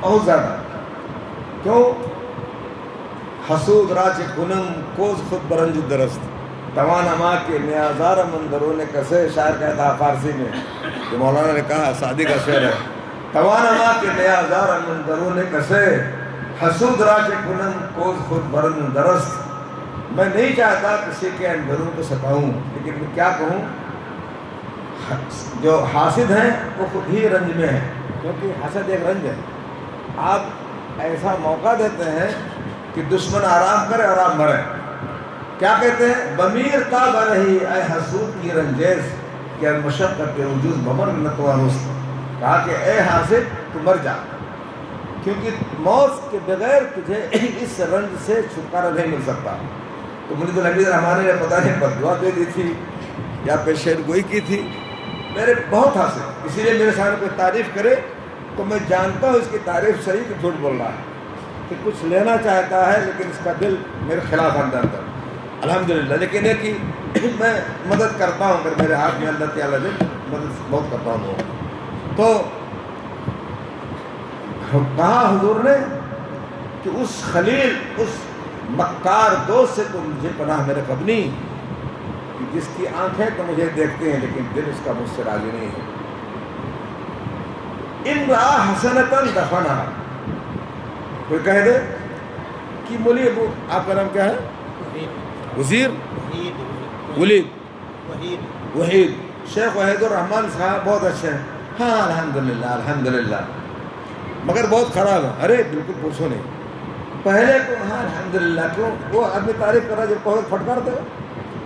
بہت زیادہ. کیوں؟ حسود راج کنم کوز خود برنج درست، توانما کے نیازار مندرون کسے. شاعر کہتا فارسی میں، جو مولانا نے کہا، سعدی کا شعر ہے، توانما کے نیازار مندرون کسے، حسود راج کنم کوز خود برنج درست. میں نہیں چاہتا کسی کے اندروں کو ستاؤں، لیکن میں کیا کہوں، جو حاسد ہیں وہ خود ہی رنج میں ہیں، کیونکہ حسد ایک رنج ہے. آپ ایسا موقع دیتے ہیں کہ دشمن آرام کرے اور آپ مریں. کیا کہتے ہیں، بمیر تاب رہی اے حسود کی رنجیز، کہ مشقت وجود بمر نتوانست. کہا کہ اے حاسد تو مر جا، کیونکہ موت کے بغیر تجھے اس رنج سے چھٹکارا نہیں مل سکتا. تو مجھے عبدالحمید رحمانی نے پتہ نہیں بد دعا دے دی تھی یا پیشین گوئی کی تھی. میرے بہت حاصل، اسی لیے میرے سامنے کوئی تعریف کرے تو میں جانتا ہوں اس کی تعریف صحیح کہ جھوٹ بول رہا ہے، کہ کچھ لینا چاہتا ہے لیکن اس کا دل میرے خلاف اندر الحمدللہ. لیکن یہ کہ میں مدد کرتا ہوں، اگر میرے ہاتھ میں اللہ تعالیٰ دے مدد بہت کرتا ہوں. تو کہا حضور نے کہ اس خلیل، اس مکار دوست سے تو مجھے پناہ میرے قبنی، جس کی آنکھیں تو مجھے دیکھتے ہیں لیکن دل اس کا مجھ سے راضی نہیں ہے۔ ان رأى حسنة دفنها، کوئی کہہ دے کہ مولی ابو آپ کا نام کیا ہے؟ وزیر وحید شیخ وحید الرحمان صاحب بہت اچھے ہیں، ہاں الحمدللہ الحمدللہ، مگر بہت خراب ہے۔ ارے بالکل پوچھو نہیں، پہلے تو ہاں الحمدللہ، کیوں وہ آدمی تعریف کر رہا ہے جب کہو پھٹکارتے ہو،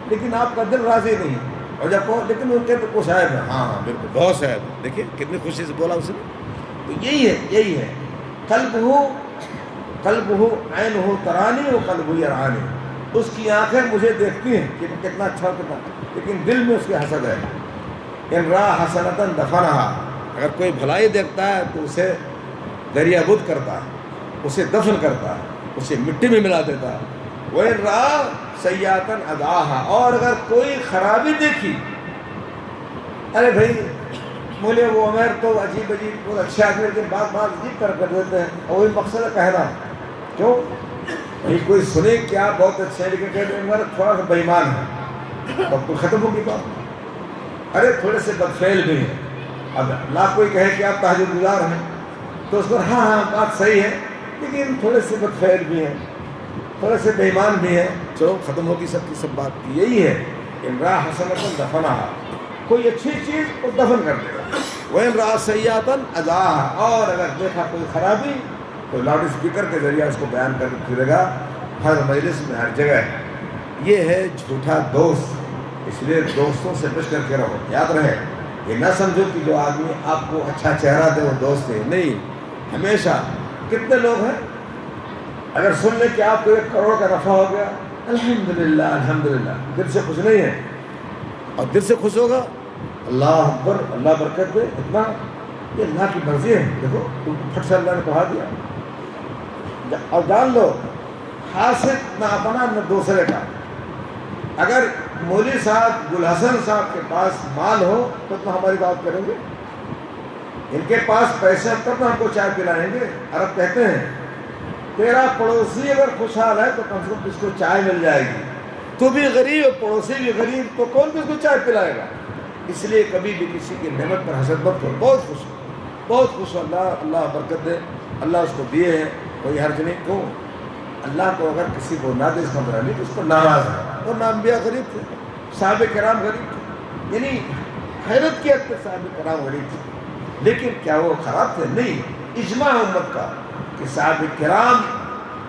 لیکن آپ کا دل راضی نہیں، اور جب کہو لیکن وہ کہتے کچھ عیب ہے، ہاں ہاں بالکل بہت صاحب، دیکھیے کتنی خوشی سے بولا اس نے۔ تو یہی ہے قلبہ عینہ ترانی و قلبہ یرانی، اس کی آنکھیں مجھے دیکھتی ہیں کہ کتنا اچھا کتنا، لیکن دل میں اس کے حسد ہے۔ ان رأى حسنة دفنها، اگر کوئی بھلائی دیکھتا ہے تو اسے دریا بدھ کرتا ہے، اسے دفن کرتا ہے، اسے مٹی میں ملا دیتا ہے۔ وَإِن رَأَىٰ سَيِّئَةً أَدْعَاهَا، اور اگر کوئی خرابی دیکھی، ارے بھائی مولے وہ عمیر تو عجیب بہت اچھے آدمی، لیکن بات عجیب کر دیتے ہیں، اور وہی مقصد ہے کہنا، کیوں بھائی کوئی سنے کہ آپ بہت اچھے ہیں لیکن کہتے ہیں عمر تھوڑا سا بےایمان ہے، تو کوئی ختم ہوگی بات۔ ارے تھوڑے سے بدفعل بھی ہیں، اب اللہ کوئی کہے کہ آپ تہجد گزار ہیں تو اس پر ہاں ہاں بات صحیح ہے، لیکن تھوڑے سے بدفعل بھی ہیں، تھوڑے سے بے ایمان بھی ہیں، چلو ختم ہوگی سب کی سب بات کی۔ یہی ہے ان رأى حسنة دفنها، کوئی اچھی چیز کو دفن کر دے گا۔ وَإِن رَأَىٰ سَيِّئَةً أَذَاعَهَا، اور اگر دیکھا کوئی خرابی تو لاؤڈ اسپیکر کے ذریعے اس کو بیان کر پھرے گا ہر مجلس میں، ہر جگہ۔ یہ ہے جھوٹا دوست، اس لیے دوستوں سے بچ کر کے رہو۔ یاد رہے، یہ نہ سمجھو کہ جو آدمی آپ کو اچھا چہرہ دے وہ دوست ہے، نہیں۔ ہمیشہ کتنے لوگ ہیں اگر سن لیں کہ آپ کو 1 کروڑ کا نفع ہو گیا، الحمدللہ الحمدللہ، دل سے خوش نہیں ہے، اور دل سے خوش ہوگا اللہ اکبر اللہ برکت دے، اتنا یہ اللہ کی مرضی ہے، دیکھو پھٹ سے اللہ نے کہا دیا۔ اور جان لو حاسد نہ اپنا نہ دوسرے کا، اگر مولوی صاحب گل حسن صاحب کے پاس مال ہو تو ہماری بات کریں گے، ان کے پاس پیسے تب نہ ہم کو چائے پلائیں گے۔ عرب کہتے ہیں تیرا پڑوسی اگر خوشحال ہے تو کم سے کم اس کو چائے مل جائے گی، تو بھی غریب پڑوسی بھی غریب تو کون کس کو چائے پلائے گا؟ اس لیے کبھی بھی کسی کی نعمت پر حسد مت کرو۔ بہت خوش ہو، اللہ برکت دے، اللہ اس کو دیے ہیں، کوئی حرج نہیں۔ کیوں اللہ کو اگر کسی کو نہ دے اس کا مطلب نہیں کہ اس کو ناراض ہے، اور نہ انبیاء غریب تھے، صحابہ کرام غریب تھے، یعنی حیرت کی حد تک صحابہ کرام غریب تھے، لیکن کیا وہ خراب تھے؟ نہیں۔ اجماع امت کا کہ صحابہ کرام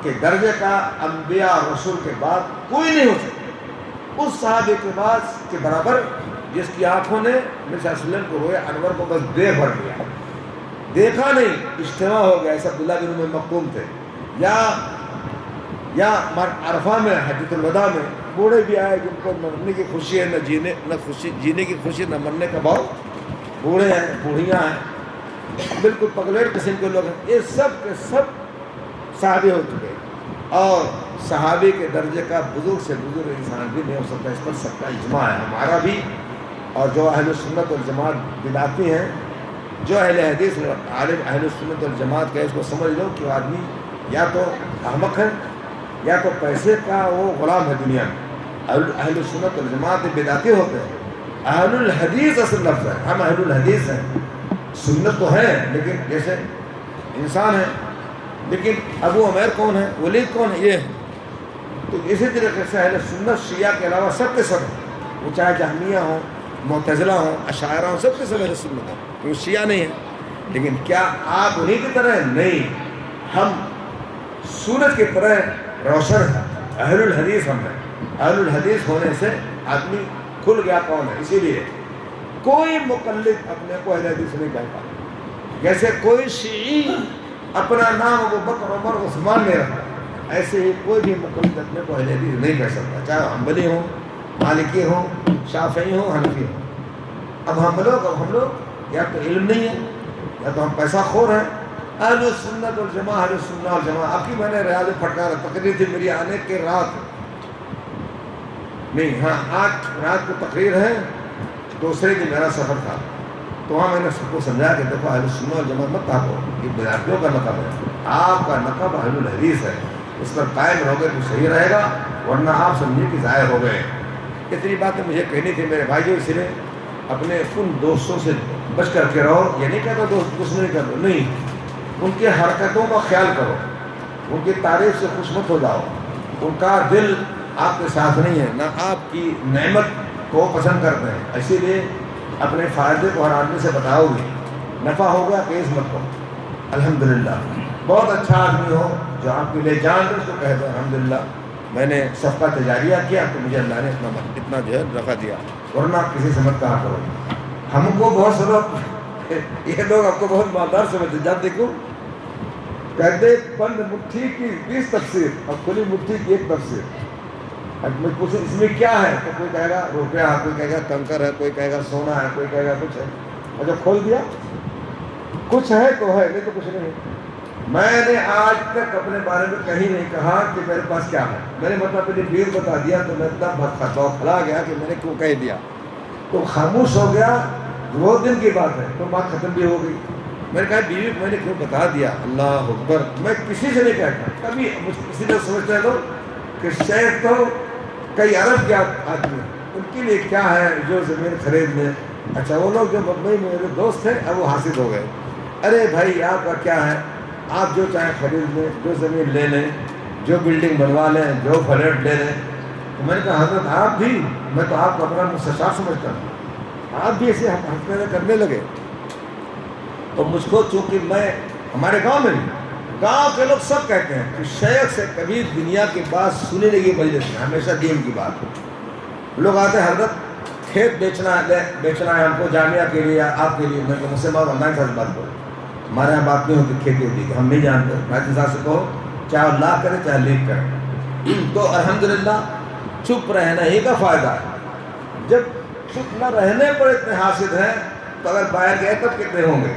کے درجے کا انبیاء رسول کے بعد کوئی نہیں ہو سکتا، اس صحابہ کے بعد کے برابر جس کی آنکھوں نے نبی صلی اللہ علیہ وسلم کو روئے انور کو بس دے بھر دیا، دیکھا نہیں، اجتماع ہو گیا۔ ایسا عبداللہ بن ام مکتوم تھے، یا عرفہ میں حجۃ الوداع میں بوڑھے بھی آئے جن کو مرنے کی خوشی ہے، نہ جینے کی خوشی، نہ مرنے کا بھاؤ، بوڑھے ہیں بوڑھیاں ہیں، بالکل پگلیٹ قسم کے لوگ ہیں، یہ سب کے سب صحابی ہو چکے ہیں، اور صحابی کے درجے کا بزرگ سے بزرگ انسان بھی نہیں ہو سکتا، اس پر سب کا اجماع ہے، ہمارا بھی۔ اور جو اہل سنت والجماعت بدعتی ہیں، جو اہل حدیث عالم اہل سنت والجماعت کا اس کو سمجھ لو کہ وہ آدمی یا تو احمق ہے یا تو پیسے کا وہ غلام ہے دنیا میں۔ اہل سنت والجماعت بدعتی ہوتے ہیں، اہل الحدیث اصل لفظ ہے، ہم اہل الحدیث ہیں، سنت تو ہے لیکن جیسے انسان ہے، لیکن ابو عمیر کون ہے، ولید کون ہے، یہ ہے۔ تو اسی طریقے سے اہل سنت شیعہ کے علاوہ سب کے سب، وہ چاہے جہمیہ ہوں، معتزلہ ہوں، اشاعرہ ہوں، سب کے سب اہل سنت ہیں، وہ شیعہ نہیں ہے۔ لیکن کیا آپ انہی کی طرح ہیں؟ نہیں، ہم سورج کی طرح روشن ہیں، اہل الحدیث ہم ہیں۔ اہل الحدیث ہونے سے آدمی کھل گیا کون ہے، اسی لیے کوئی مقلد اپنے کو اہل حدیث نہیں کہتا، جیسے کوئی شیعی اپنا نام ابو بکر عمر عثمان نہیں رکھتا، ایسے ہی کوئی بھی مقلد اپنے کو اہل حدیث نہیں کہہ سکتا، چاہے حنبلی ہوں، مالکی ہوں، شافعی ہوں، حنفی ہوں۔ اب ہم لوگ یا تو علم نہیں ہے یا تو ہم پیسہ خور ہیں۔ اہل سنت والجماعت، اہل سنت والجماعت، آپ کی میں نے ریاض پھٹکارا تقریر تھی میری آنے کے رات نہیں، ہاں آج رات کو تقریر ہے، دوسرے دن میرا سفر تھا، تو وہاں میں نے سب کو سمجھایا کہ دیکھو اہل سنت والجماعت مت کہو، یہ بدعتیوں کا نقب ہے، آپ کا نقب اہل الحدیث ہے۔ اس پر قائم رہو گے تو صحیح رہے گا، ورنہ آپ سمجھے کہ ضائع ہو گئے۔ اتنی باتیں مجھے کہنی تھی میرے بھائیوں، اس لیے اپنے ان دوستوں سے بچ کر کے رہو۔ یہ نہیں کہتا دوست دشمنی کر دو، نہیں، ان کے حرکتوں کا خیال کرو، ان کی تعریف سے خوش مت ہو جاؤ، ان کا دل آپ کے ساتھ نہیں ہے، نہ آپ کی نعمت کو پسند کرتے ہیں، اسی لیے اپنے فائدے کو ہر آدمی سے بتاؤ گے، نفع ہوگا کہ عزت کو۔ الحمدللہ بہت اچھا آدمی ہو جو آپ کے لیے جان دے، اس کو کہتے ہیں الحمدللہ میں نے صدقہ تجاریہ کیا تو مجھے اللہ نے اتنا جو ہے نفع دیا، ورنہ آپ کسی سے مت کہا کرو۔ ہم کو بہت سے لوگ، یہ لوگ آپ کو بہت مالدار سمجھتے، جب دیکھو کہتے بند مٹھی کی 20 تفسیر اور کھلی مٹھی کی 1 تفسیر۔ اب میں پوچھوں اس میں کیا ہے تو کوئی کہے گا روپیہ ہے، کوئی کہے گا کنکر ہے، کوئی کہے گا سونا ہے، کوئی کہے گا کچھ ہے، اور جب کھول دیا کچھ ہے تو ہے، نہیں تو کچھ نہیں۔ میں نے آج تک اپنے بارے میں کہیں نہیں کہا کہ میرے پاس کیا ہے، میں نے مطلب اپنی بھیڑ بتا دیا تو میں اتنا کھلا گیا کہ میں نے کیوں کہہ دیا، تو خاموش ہو گیا، وہ دن کی بات ہے تو بات ختم بھی ہو گئی۔ میں نے کہا بیوی میں نے کیوں بتا دیا، اللہ اکبر، میں کسی سے نہیں کہتا، کبھی کسی نے سمجھتے ہیں لوگ کہ شیخ تو کئی ارب کے آدمی ہیں، ان کے لیے کیا ہے جو زمین خرید لیں۔ اچھا وہ لوگ جو ممبئی میں میرے دوست تھے اب وہ حاصل ہو گئے، ارے بھائی آپ کا کیا ہے، آپ جو چاہیں خرید لیں، جو زمین لے لیں، جو بلڈنگ بنوا لیں، جو فلیٹ لے لیں۔ تو میں نے کہا حضرت آپ بھی، میں تو آپ کو اپنا مستشار سمجھتا ہوں، آپ بھی اسے ہنسنے کرنے لگے۔ تو مجھ کو چونکہ میں ہمارے گاؤں میں بھی، گاؤں کے لوگ سب کہتے ہیں کہ شیخ سے کبھی دنیا کی بات سنی نہیں کی مجلس میں، ہمیشہ دین کی بات۔ لوگ آتے ہیں حضرت کھیت بیچنا ہے ہم کو جامعہ کے لیے، آپ کے لیے، میں تو مسلمان اللہ کے ساتھ بات کروں، ہمارے یہاں بات نہیں ہوتی کھیتی ہوتی کہ ہم نہیں جانتے، میں صاحب سے کہو چاہے اللہ کرے چاہے لیک کرے۔ تو الحمدللہ چپ رہنا ہی کا فائدہ ہے، جب چپ نہ رہنے پر اتنے حاصل ہیں تو اگر باہر گئے تب کتنے ہوں گے،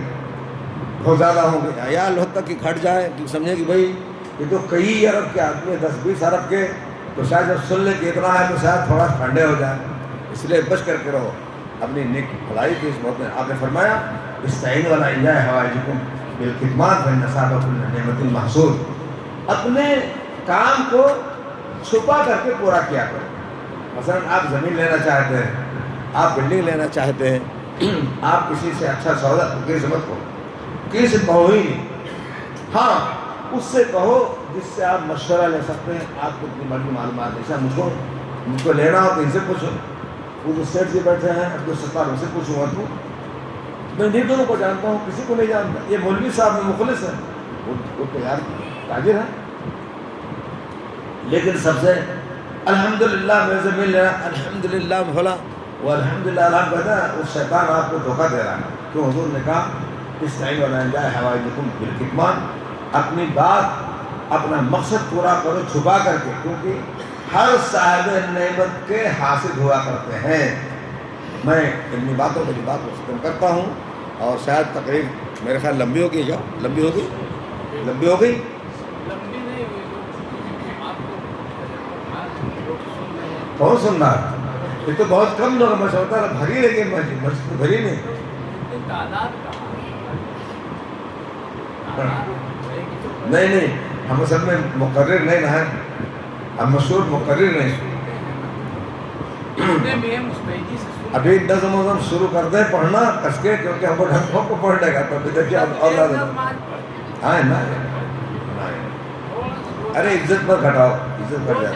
بہت زیادہ ہوں گے۔ عیال حد تک کہ گھٹ جائے کہ سمجھے کہ بھائی یہ تو کئی ارب کے آدمی، 10-20 ارب کے، تو شاید جب سن لے کہ اتنا ہے تو شاید تھوڑا ٹھنڈے ہو جائے، اس لیے بچ کر کے رہو اپنی نیک بھلائی کی اس موت میں۔ آپ نے فرمایا استعینوا علی انجاء حوائجکم بالکتمان فإن أصابہ کل نعمت محصول، اپنے کام کو چھپا کر کے پورا کیا کرو۔ مثلا آپ زمین لینا چاہتے ہیں، آپ بلڈنگ لینا چاہتے ہیں، آپ کسی سے اچھا سودا کسی مت کو، کسی سے کہو ہی نہیں، ہاں اس سے کہو جس سے آپ مشورہ لے سکتے ہیں، آپ کو اتنی بڑی معلومات جیسا مجھ کو لینا ہو تو ان سے پوچھو، وہ جو سیٹ جی بیٹھے ہیں عبدالستار ان سے پوچھوں گا، تو میں نہیں دونوں کو جانتا ہوں، کسی کو نہیں جانتا۔ یہ مولوی صاحب میں مخلص ہے، وہ تو یار تاجر ہے، لیکن سب سے الحمدللہ میں زمین لینا، الحمدللہ بھلا، وہ الحمدللہ اللہ کہتا ہے اس شیطان آپ کو دھوکہ دے رہا ہے۔ کیوں حضور نے کہا استعینوا علی انجاء حوائجکم بالکتمان، اپنی بات اپنا مقصد پورا کرو چھپا کر کے، کیونکہ ہر صاحب نعمت کے حاصل ہوا کرتے ہیں۔ میں علمی باتوں کی بات کو ختم کرتا ہوں، اور شاید تقریب میرے خیال لمبی ہو گئی، کیا لمبی ہو گئی؟ لمبی ہو گئی؟ کون سن رہا ہے؟ یہ تو بہت کم لوگ، میں سمجھتا تھا بھری رہی ہے مسجد، تو بھری نہیں۔ نہیں ہم اصل میں مقرر نہیں نہ ہیں، ہم مشہور مقرر نہیں۔ ابھی نظم وظم شروع کر دیں پڑھنا کس کے، کیونکہ ہم کو ڈھنگوں کو پڑھنے کا تو دیکھیے اور زیادہ ہاں نا، ارے عزت پر گھٹاؤ، عزت پر جائے،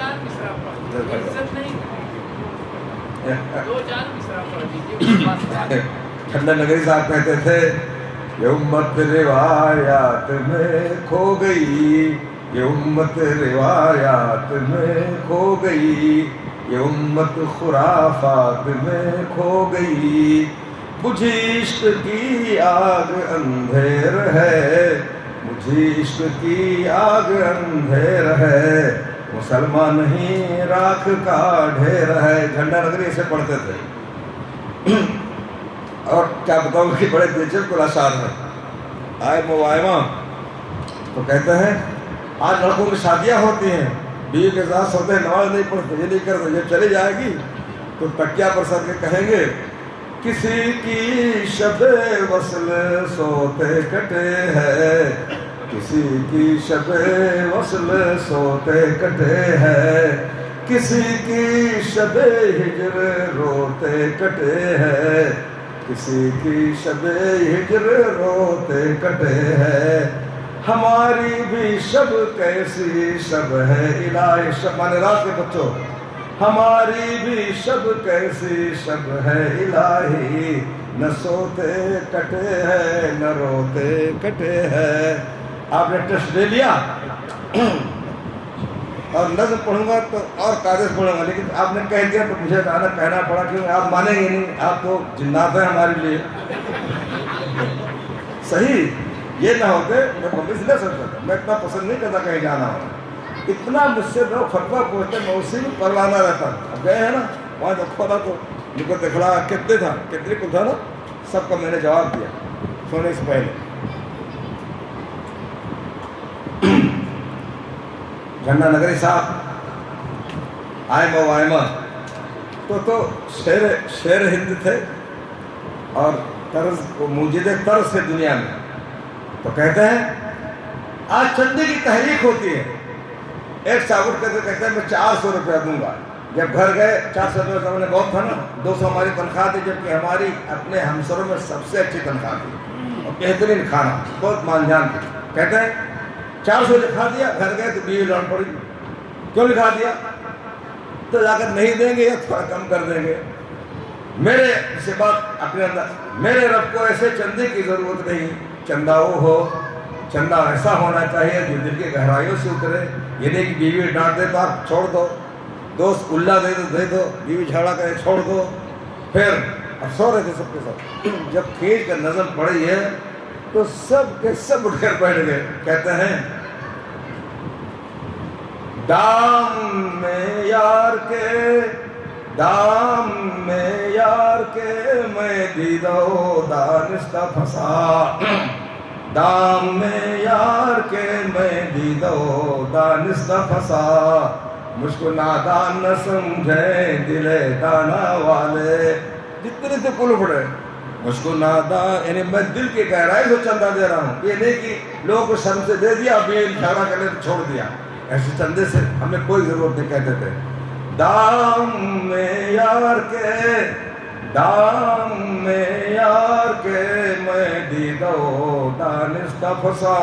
ٹھنڈا نگری صاحب کہتے تھے یہ امت روایات میں کھو گئی، یہ امت روایات میں کھو گئی، یہ امت خرافات میں کھو گئی، بجھی عشق کی آگ اندھیر ہے، مجھے عشق کی آگ اندھیر ہے، مسلمان نہیں راکھ کا ڈھیر ہے۔ جھنڈا نگری سے پڑھتے تھے، اور کیا بتاؤں کہ بڑے دلچسپ اشعار ہیں۔ آئے موائمہ تو کہتے ہیں آج لڑکوں کی شادیاں ہوتی ہیں، بیوی کے ساتھ سوتے ہیں، نماز نہیں پڑھتے، یہ نہیں کرتے، جب چلی جائے گی تو تکیہ پر سر کے کہیں گے کسی کی شب وصل سوتے کٹے ہے، کسی کی شب وصل سوتے کٹے ہیں، کسی کی شب ہجر روتے کٹے ہیں، کسی کی شب ہجر روتے کٹے ہیں، ہماری بھی شب کیسی شب ہے الہی، شب مانے رات کے بچوں، ہماری بھی شب کیسی شب ہے الہی، نہ سوتے کٹے ہیں نہ روتے کٹے ہیں۔ آپ نے ٹیسٹ لے لیا اور نظم پڑھوں گا تو اور قاعدے پڑھوں گا، لیکن آپ نے کہہ دیا تو مجھے کہنا پڑا کہ آپ مانیں گے نہیں، آپ تو جنات ہیں ہمارے لیے۔ صحیح، یہ نہ ہوتے میں پبلک لے سکتا تھا، میں اتنا پسند نہیں کرتا کہیں جانا ہو، اتنا مجھ سے لوگ فتویٰ پوچھتے میں اسی میں پروانا رہتا۔ اب گئے ہیں نا وہاں جب کھولا تو ان کو دیکھ رہا کتنے تھا، کتنے کو تھا نا، سب کو میں نے جواب دیا سونے سے پہلے۔ جھنڈا نگری صاحب آئمہ و آئمہ تو شیر ہند تھے اور طرز موجود طرز ہے دنیا میں، تو کہتے ہیں آج چندے کی تحریک ہوتی ہے، ایک صاحب کہتے ہیں میں 400 روپیہ دوں گا، جب گھر گئے 400 روپیہ نے بہت تھا نا، 200 ہماری تنخواہ تھی، جبکہ ہماری اپنے ہمسروں میں سب سے اچھی تنخواہ تھی اور بہترین کھانا، بہت مان جان تھی۔ کہتے ہیں 400 لکھا دیا، گھر گئے تو بیوی لڑ پڑی، کیوں لکھا دیا؟ تو جا کر نہیں دیں گے یا تھوڑا کم کر دیں گے۔ میرے سے بات اپنے اندر، میرے رب کو ایسے چندے کی ضرورت نہیں، چندہ وہ ہو، چندہ ایسا ہونا چاہیے جو دل کی گہرائیوں سے اترے، یہ نہیں کہ بیوی ڈانٹ دے تو آپ چھوڑ دو، دوست اللہ دے دو دے دو، بیوی جھگڑا کرے چھوڑ دو۔ پھر اب سو رہے تھے سب کے سب، جب کھینچ کر نظم پڑھی ہے تو سب کے سب اٹھ کر بیٹھ گئے۔ کہتے ہیں دام میں یار کے، دام میں یار کے میں دیدو دانستہ پھنسا، دام میں یار کے میں دیدو دانستہ پھنسا، مجھ کو نادان نہ سمجھے دل دانا والے، جتنے سے کل پڑے مجھ کو نادان، یعنی میں دل کی گہرائی سے چندہ دے رہا ہوں، یہ نہیں کہ لوگوں کو شرم سے دے دیا ابھی جھگڑا کرنے تو چھوڑ دیا، ایسے چندے سے ہمیں کوئی ضرورت نہیں۔ کہتے تھے دام میں یار کے، دام میں یار کے میں دیدو دانستہ پھنسا،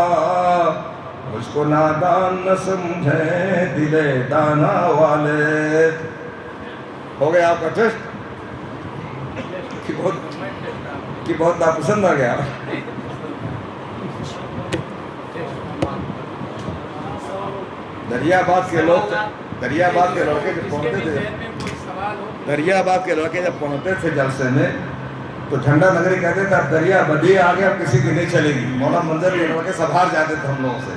مجھ کو نادان نہ سمجھے دل دانا والے۔ ہو گیا آپ کا ٹیسٹ کہ بہت ناپسند آ گیا۔ دریا آباد کے لوگ، دریا آباد کے لڑکے جب پہنچتے تھے، دریا آباد کے لڑکے جب پہنچتے تھے جلسے میں تو جھنڈا نگری کہتے تھے اب دریا بدی آگے اب کسی کی نہیں چلے گی، مولانا منظر کے لڑکے سب ہار جاتے تھے ہم لوگوں سے،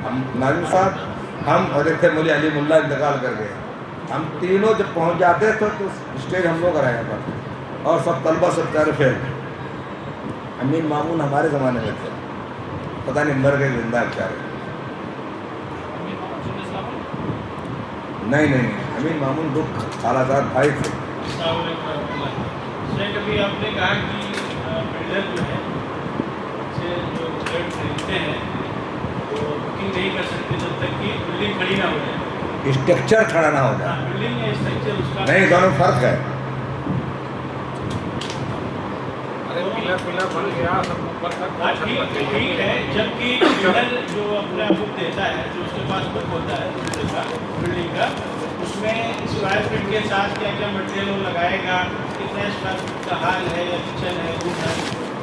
ہم ناظم صاحب ہم اور ایک تھے مولی علی ملا انتقال کر گئے، ہم تینوں جب پہنچ جاتے تھے تو اسٹیج ہم لوگ رہا کرتے اور سب طلبہ سب چارے فیل۔ امین مامون ہمارے زمانے میں تھے، پتہ نہیں مر گئے زندہ بیچارے۔ نہیں نہیں، امین مامون دکھ خالہ زاد بھائی تھے۔ کبھی آپ نے کہا کہ بلڈر جو ہے جو فلیٹ خریدتے ہیں تو بکنگ نہیں کر سکتے جب تک کہ بلڈنگ کھڑی نہ ہو جائے، اسٹرکچر کھڑا نہ ہو جائے، بلڈنگ یا اسٹرکچر اس کا نہیں دونوں فرق ہے۔ ٹھیک ہے، جبکہ بلڈر جو اپنا بک دیتا ہے، جو اس کے پاس بک ہوتا ہے دوسرے کا بلڈنگ کا، اس میں اسکوائر فٹ کے ساتھ کیا کیا مٹیریل وہ لگائے گا، کتنا اسکوائر فٹ کا ہال ہے یا کچن ہے، روم ہے،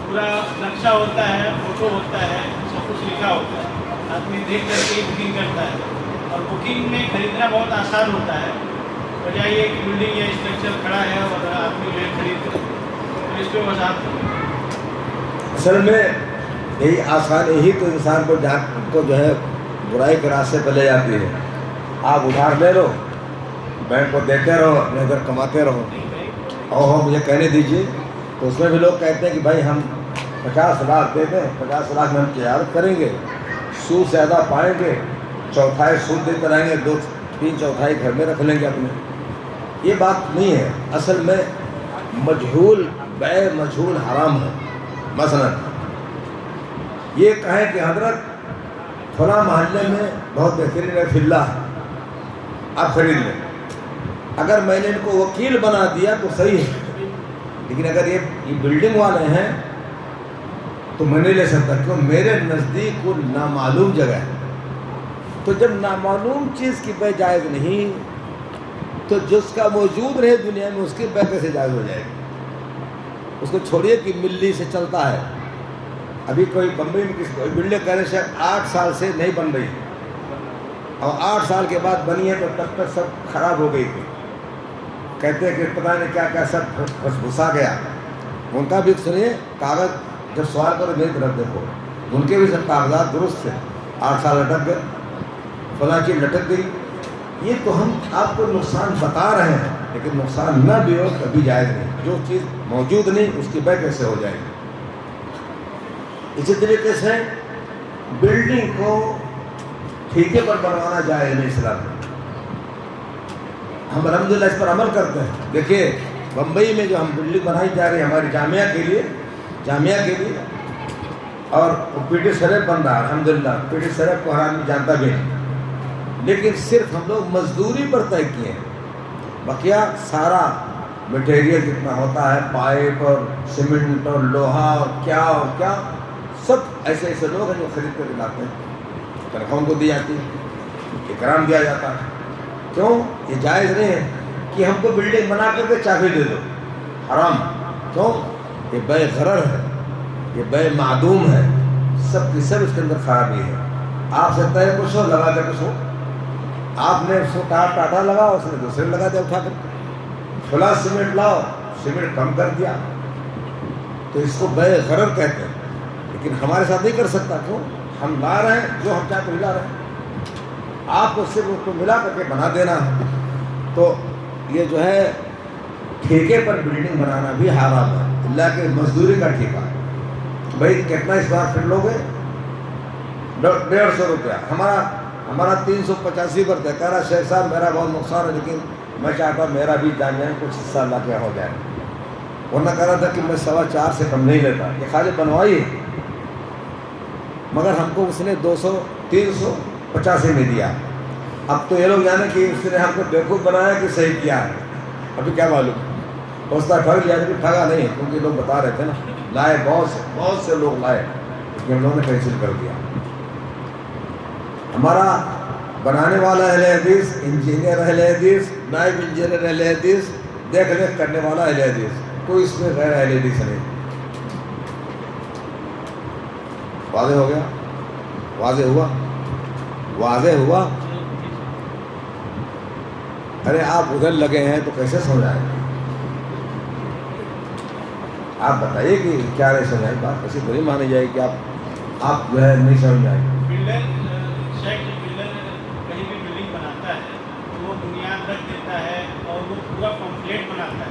پورا نقشہ ہوتا ہے، فوٹو ہوتا ہے، سب کچھ لکھا ہوتا ہے، آدمی دیکھ کر کے بکنگ کرتا ہے۔ اور بکنگ میں خریدنا بہت آسان ہوتا ہے، بجائے یہ کہ بلڈنگ یا اسٹرکچر کھڑا ہے اور آدمی جو ہے خرید کر، تو اس پہ وضاحت کریں۔ اصل میں یہی آسانی ہی تو انسان کو جو ہے برائی کے راستے پہ لے جاتی ہے۔ آپ ادھار لے لو، بینک کو دیتے رہو، اپنے ادھر کماتے رہو، اور مجھے کہنے دیجیے، تو اس میں بھی لوگ کہتے ہیں کہ بھائی ہم 50 لاکھ دے دیں، 50 لاکھ میں ہم تجارت کریں گے، سود زیادہ پائیں گے، چوتھائی سود دیتے رہیں گے، 2-3 چوتھائی گھر میں رکھ لیں گے اپنے۔ یہ بات نہیں ہے، اصل میں مجہول بے مجہول حرام ہے۔ مثلا یہ کہیں کہ حضرت فلاں محلے میں بہت بہترین ہے فلّہ، آپ خرید لیں. اگر میں نے ان کو وکیل بنا دیا تو صحیح ہے، لیکن اگر یہ بلڈنگ والے ہیں تو میں نہیں لے سکتا، کیوں؟ میرے نزدیک وہ نامعلوم جگہ ہے. تو جب نامعلوم چیز کی بے جائز نہیں تو جس کا موجود رہے دنیا میں اس کی بے کیسے جائز ہو جائے گی؟ اس کو چھوڑیے کہ ملی سے چلتا ہے. ابھی کوئی بمبئی میں کوئی بلڈنگ کہہ رہے شاید 8 سال سے نہیں بن رہی، اور 8 سال کے بعد بنی ہے تو تب تک سب خراب ہو گئی تھی. کہتے ہیں کہ پتہ نہیں کیا کیا سب گھسا گیا. ان کا بھی سنیے، کاغذ جب سوال کرو میری طرف دیکھو، ان کے بھی سب کاغذات درست تھے. 8 سال لٹک گئے، فلاں چیز لٹک گئی. یہ تو ہم آپ کو نقصان بتا رہے ہیں، لیکن نقصان نہ بھی ہو کبھی جائز نہیں. جو چیز موجود نہیں اس کی بے کیسے ہو جائے گی؟ اسی طریقے سے بلڈنگ کو ٹھیکے پر بنوانا جائز نہیں اسلام میں. ہم الحمدللہ اس پر عمل کرتے ہیں. دیکھیے بمبئی میں جو ہم بلڈنگ بنائی جا رہی ہے ہماری جامعہ کے لیے اور پی ٹی سریف بن رہا ہے الحمدللہ. پی ٹی سریف کو ہر آدمی جانتا بھی نہیں، لیکن صرف ہم لوگ مزدوری پر طے کیے ہیں. بقیہ سارا مٹیریل جتنا ہوتا ہے، پائپ اور سیمنٹ اور لوہا اور کیا سب ایسے لوگ ہیں جو خرید کر لاتے ہیں. تنخواہ ان کو دی جاتی ہے، اکرام دیا جاتا ہے. کیوں؟ یہ جائز نہیں ہے کہ ہم کو بلڈنگ بنا کر کے چابی دے دو، حرام. کیوں؟ یہ بے غرر ہے، یہ بے معدوم ہے، سب کی سب اس کے اندر خرابی ہے. آپ سے طے کچھ ہو، لگا دے کچھ ہو. آپ نے اس کو ٹاٹا لگا، اس نے دوسرے لگا دیا اٹھا کر. فلاں سیمنٹ لاؤ، سیمنٹ کم کر دیا. تو اس کو بے غرر کہتے ہیں. لیکن ہمارے ساتھ نہیں کر سکتا. کیوں؟ ہم لا رہے ہیں جو ہم چاہتے لا رہے ہیں. آپ کو صرف اس کو ملا کر کے بنا دینا ہے. تو یہ جو ہے ٹھیکے پر بلڈنگ بنانا بھی حرام ہے. اللہ کے مزدوری کا ٹھیکہ. بھائی کتنا اسکوائر فٹ لوگے؟ 150 روپیہ. ہمارا 385 پر طے. کہہ رہا شیخ صاحب میرا بہت نقصان ہے، لیکن میں چاہتا ہوں میرا بھی جان جائے، کچھ حصہ اللہ کیا ہو جائے. ورنہ کہہ رہا تھا کہ میں 4.25 سے کم نہیں لیتا. یہ خالی بنوائی، مگر ہم کو اس نے 385 میں دیا. اب تو یہ لوگ جانے کہ اس نے ہم کو بیوقوف بنایا کہ صحیح کیا ہے. ابھی کیا معلوم، پوچھتا ٹھگ لیا، کہ ٹھگا نہیں، کیونکہ لوگ بتا رہے تھے نا. لائے بہت سے لوگ لائے، لیکن ہم لوگوں نے کینسل کر دیا. ہمارا بنانے والا اہل حدیث، انجینئر اہل حدیث، نائب انجینئر اہل حدیث، دیکھ ریکھ کرنے والا اہل حدیث، کوئی اس میں غیر اہل حدیث نہیں. واضح ہو گیا؟ واضح ہوا. ارے آپ ادھر لگے ہیں تو کیسے سمجھائیں؟ آپ بتائیے کہ کیا نہیں سمجھائیں. بات ایسی تو نہیں مانی جائے کہ آپ جو ہے نہیں سمجھ جائیں. بلڈر کہیں بھی بلڈنگ بناتا ہے تو وہ بنیاد رکھ دیتا ہے اور وہ پورا پمفلیٹ بناتا ہے.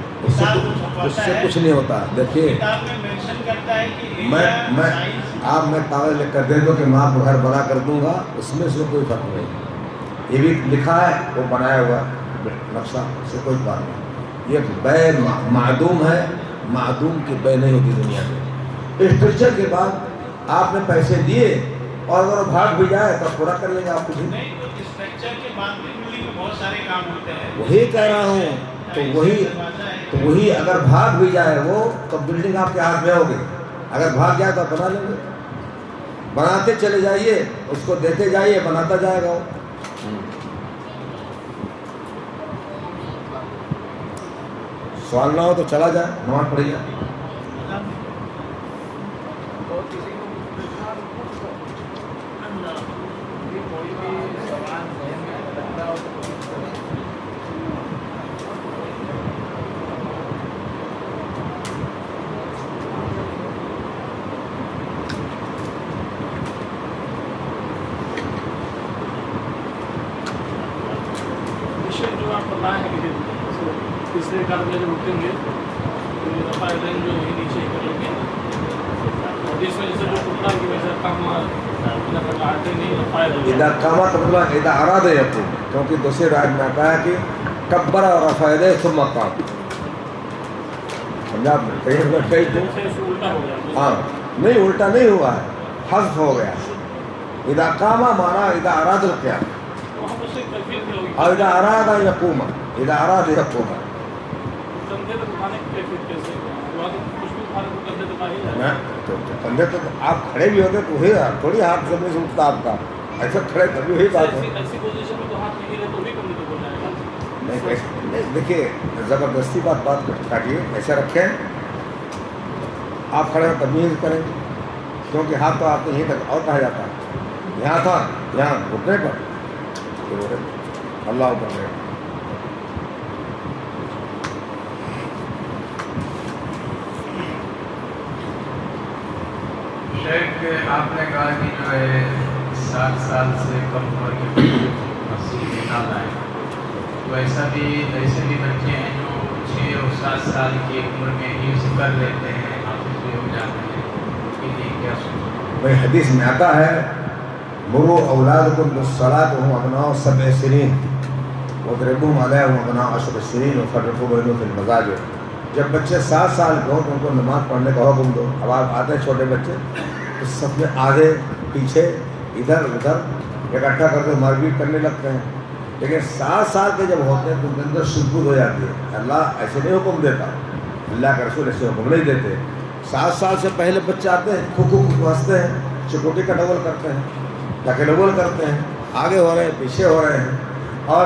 اس سے کچھ نہیں ہوتا. دیکھیے کتاب میں مینشن کرتا ہے کہ میں کاغذ لکھ کر دے دوں کہ میں آپ کو گھر بنا کر دوں گا، اس میں سے کوئی فرق نہیں. یہ بھی لکھا ہے، وہ بنایا ہوا نقشہ، اس سے کوئی بات نہیں. یہ بے معدوم ہے. معدوم کی بے نہیں ہوتی دنیا میں. اسٹرکچر کے بعد آپ نے پیسے دیے اور اگر وہ بھاگ بھی جائے تو پورا کر لیں گے. آپ کچھ نہیں. تو اسٹرکچر کے بعد بھی بلڈنگ میں بہت سارے کام ہوتے ہیں. وہی کہہ رہا ہوں. تو وہی اگر بھاگ بھی جائے وہ، تو بلڈنگ آپ کے ہاتھ میں ہوگی. اگر بھاگ جائے تو آپ بنا لیں گے. بناتے چلے جائیے، اس کو دیتے جائیے، بناتا جائے گا وہ. سوال نہ ہو تو چلا جائے، نماز پڑھی جائے. جو آپ بتا ہے کہ تیسرے کار میں جب اٹھیں گے تو یہ دفعہ لائن جو ہے نیچے کریں گے، اور اس وجہ سے جو ٹکڑا کی وجہ سے کم آتے نہیں. اذا قامت اللہ اذا اراد یقوم، کیونکہ دوسری رائے میں آتا ہے کہ کبر اور رفع یدیہ ثم قام. سمجھا آپ نے؟ کہیں تو الٹا ہو گیا. ہاں نہیں، الٹا نہیں ہوا ہے، حذف ہو گیا. اذا قام مانا اذا اراد القيام تو ہم اس سے کیفیت کیا ہوگی؟ اور اذا اراد يقوم، اذا اراد يقوم. کندھے تک اٹھانے کی کیفیت کیسے؟ کچھ بھی اٹھانے کو کندھے تک آ ہی جائے. تو کندھے تو آپ کھڑے بھی ہوتے تو وہی تھوڑی ہاتھ زمین سے اٹھتا آپ کا، ایسے کھڑے تبھی وہی بات ہے. ایسی پوزیشن میں تو ہاتھ نہیں گرے تو بھی کندھے تک ہو جائے گا. نہیں دیکھیے زبردستی بات کاٹیے، ایسے رکھیں آپ کھڑے ہو تمیز کریں، کیونکہ ہاتھ تو آپ کو یہیں تک اور کہا جاتا ہے، یہاں تھا یہاں گھٹنے پر اللہ اوپر لے. شیخ آپ نے کہا کہ جو ہے 7 سال سے کم عمر کے بچے مسجد میں نہ لائیں، تو ایسے بھی بچے ہیں جو 6 اور 7 سال کی عمر میں حفظ کر لیتے ہیں، حافظ بھی ہو جاتے ہیں، اس کے لیے کیا سوچیں؟ بھائی حدیث میں آتا ہے مروا اولادکم بالصلاۃ وهم ابناء 7 سنین واضربوهم علیہا وهم ابناء 10 سنین وفرقوا بینہم فی المضاجع. جب بچے 7 سال کے ہوں تو ان کو نماز پڑھنے کا حکم دو. اب آپ آتے ہیں چھوٹے بچے تو سب میں آگے پیچھے ادھر ادھر اکٹھا کر کے مار پیٹ کرنے لگتے ہیں. لیکن 7 سال کے جب ہوتے ہیں تو ان کے اندر شدت ہو جاتی ہے. اللہ ایسے نہیں حکم دیتا، اللہ کے رسول ایسے حکم نہیں دیتے. 7 سال سے پہلے بچے آتے ہیں کھو ہنستے ہیں، چکوٹی کا ڈبل کرتے ہیں، ڈھکے ڈبل کرتے ہیں، آگے ہو رہے ہیں پیچھے ہو رہے ہیں، اور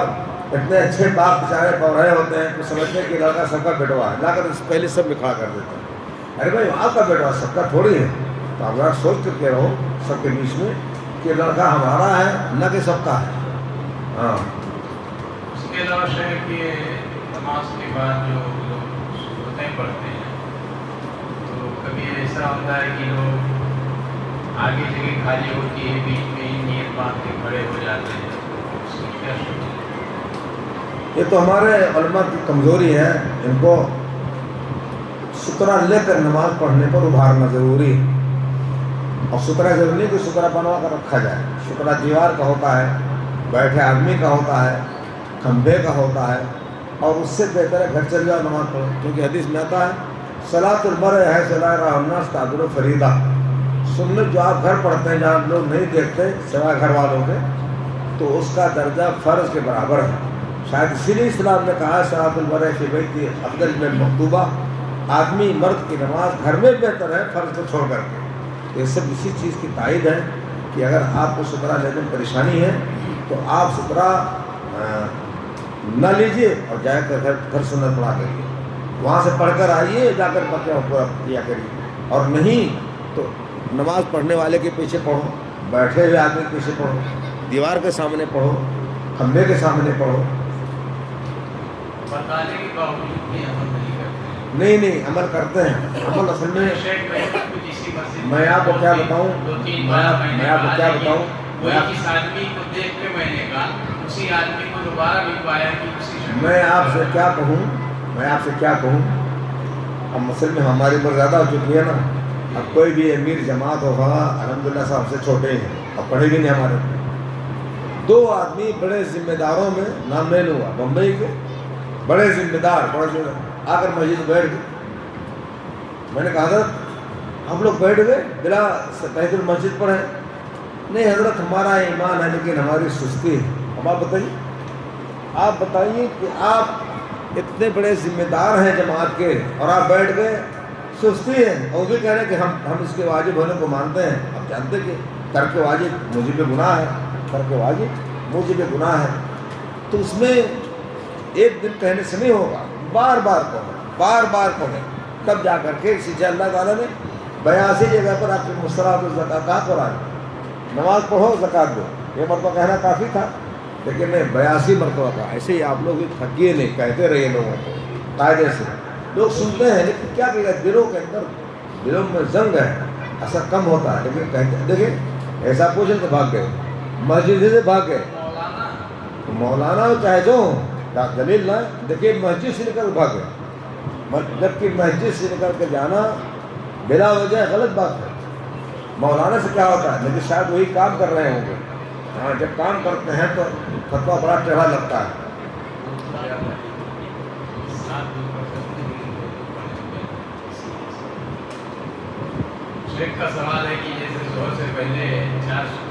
اتنے اچھے باپ بیچارے پڑھ رہے ہوتے ہیں تو سمجھتے ہیں کہ لڑکا سب کا بیٹوا ہے، لا کر پہلے سب میں کھڑا کر دیتے ہیں. ارے بھائی آپ کا بیٹوا سب کا تھوڑی ہے. تو آپ ذرا سوچ کر کے رہو سب کے بیچ میں کہ لڑکا ہمارا ہے نہ کہ سب کا ہے. ہاں اس کے علاوہ شیخ یہ نماز کے بعد جو لوگ سورتیں پڑھتے ہیں تو کبھی ایسا ہوتا ہے کہ لوگ آگے جگہ خالی ہوتی ہے، بیچ میں ہی نیت باندھ کے کھڑے ہو جاتے ہیں، اس کی کیا سوچیں؟ یہ تو ہمارے علماء کی کمزوری ہے، ان کو سترہ لے کر نماز پڑھنے پر ابھارنا ضروری ہے. اور سترہ ضروری نہیں کہ سترہ بنوا کر رکھا جائے. سترہ دیوار کا ہوتا ہے، بیٹھے آدمی کا ہوتا ہے، کھمبے کا ہوتا ہے، اور اس سے بہتر ہے گھر چل جاؤ نماز پڑھو. کیونکہ حدیث میں آتا ہے صلاۃ المرء ہے سوائے راہ الناس تعبر فریدہ. سنت جو آپ گھر پڑھتے ہیں جہاں لوگ نہیں دیکھتے سوائے گھر والوں کے، تو اس کا درجہ فرض کے برابر ہے. شاید اسی لیے اسلام نے کہا صلاۃ المرء فی بیتہ افضل من المکتوبہ، آدمی مرد کی نماز گھر میں بہتر ہے فرض کو چھوڑ کر کے. یہ سب اسی چیز کی تائید ہے کہ اگر آپ کو سترہ لینے میں پریشانی ہے تو آپ سترہ نہ لیجیے اور جا کر گھر سنت پڑھا کریے، وہاں سے پڑھ کر آئیے، جا کر پورا کیا کریے. اور نہیں تو نماز پڑھنے والے کے پیچھے پڑھو، بیٹھے ہوئے آدمی کے پیچھے پڑھو، دیوار کے سامنے پڑھو، کھمبے کے سامنے پڑھو. بتانے کے باوجود بھی عمل نہیں کرتے ہیں. نہیں عمل کرتے ہیں. عمل اصل میں میں آپ کو کیا بتاؤں، میں آپ کو کیا بتاؤں، اس آدمی کو دیکھ کے میں نے کہا اسی آدمی کو دوبارہ بھی پایا کہ اسی میں آپ سے کیا کہوں. اب مسئلے میں ہماری عمر زیادہ ہو چکی ہے نا. اب کوئی بھی امیر جماعت ہوگا الحمدللہ صاحب سے چھوٹے ہی ہیں، اب پڑھے بھی نہیں ہمارے. 2 آدمی بڑے ذمہ داروں میں نام لے لوں گا، بمبئی کے بڑے ذمہ دار آ کر مسجد بیٹھ گئے. میں نے کہا حضرت آپ لوگ بیٹھ گئے بلا تحت المسجد پڑھیں. نہیں حضرت ہمارا ایمان ہے لیکن ہماری سستی ہے. اب آپ بتائیے کہ آپ اتنے بڑے ذمہ دار ہیں جماعت کے اور آپ بیٹھ گئے، سستی ہے. اور بھی کہہ رہے ہیں کہ ہم اس کے واجب ہونے کو مانتے ہیں. آپ جانتے کہ ترک واجب موجب گناہ ہے، ترک واجب موجب گناہ ہے. تو اس میں ایک دن کہنے سے نہیں ہوگا، بار بار پڑھیں، تب جا کر کے اسی سے اللہ تعالیٰ نے 82 جگہ پر آپ کے مسترات و زکوٰۃ قرآن نماز پڑھو زکوٰۃ دو. یہ مرتبہ کہنا کافی تھا لیکن نہیں 82 مرتبہ کا. ایسے ہی آپ لوگ تھکیے نہیں، کہتے رہیے لوگوں کو قاعدے سے. لوگ سنتے ہیں لیکن کیا کہ دلوں کے اندر دلوں میں زنگ ہے، اثر کم ہوتا ہے. لیکن کہتے ہیں دیکھیں ایسا پوچھیں تو بھاگ گئے، مسجد سے بھاگ گئے. مولانا چاہے جو دلیل نہ دیکھیے مسجد سے نکل بھاگ گئے، جبکہ مسجد سے نکل کے جانا بلا وجہ غلط بات ہے. مولانا سے کیا ہوتا ہے لیکن شاید وہی کام کر رہے ہوں گے. ہاں جب کام کرتے ہیں تو فتویٰ بڑا ٹیڑھا لگتا ہے. شیخ کا سوال ہے کہ جیسے ظہر سے پہلے 4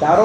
4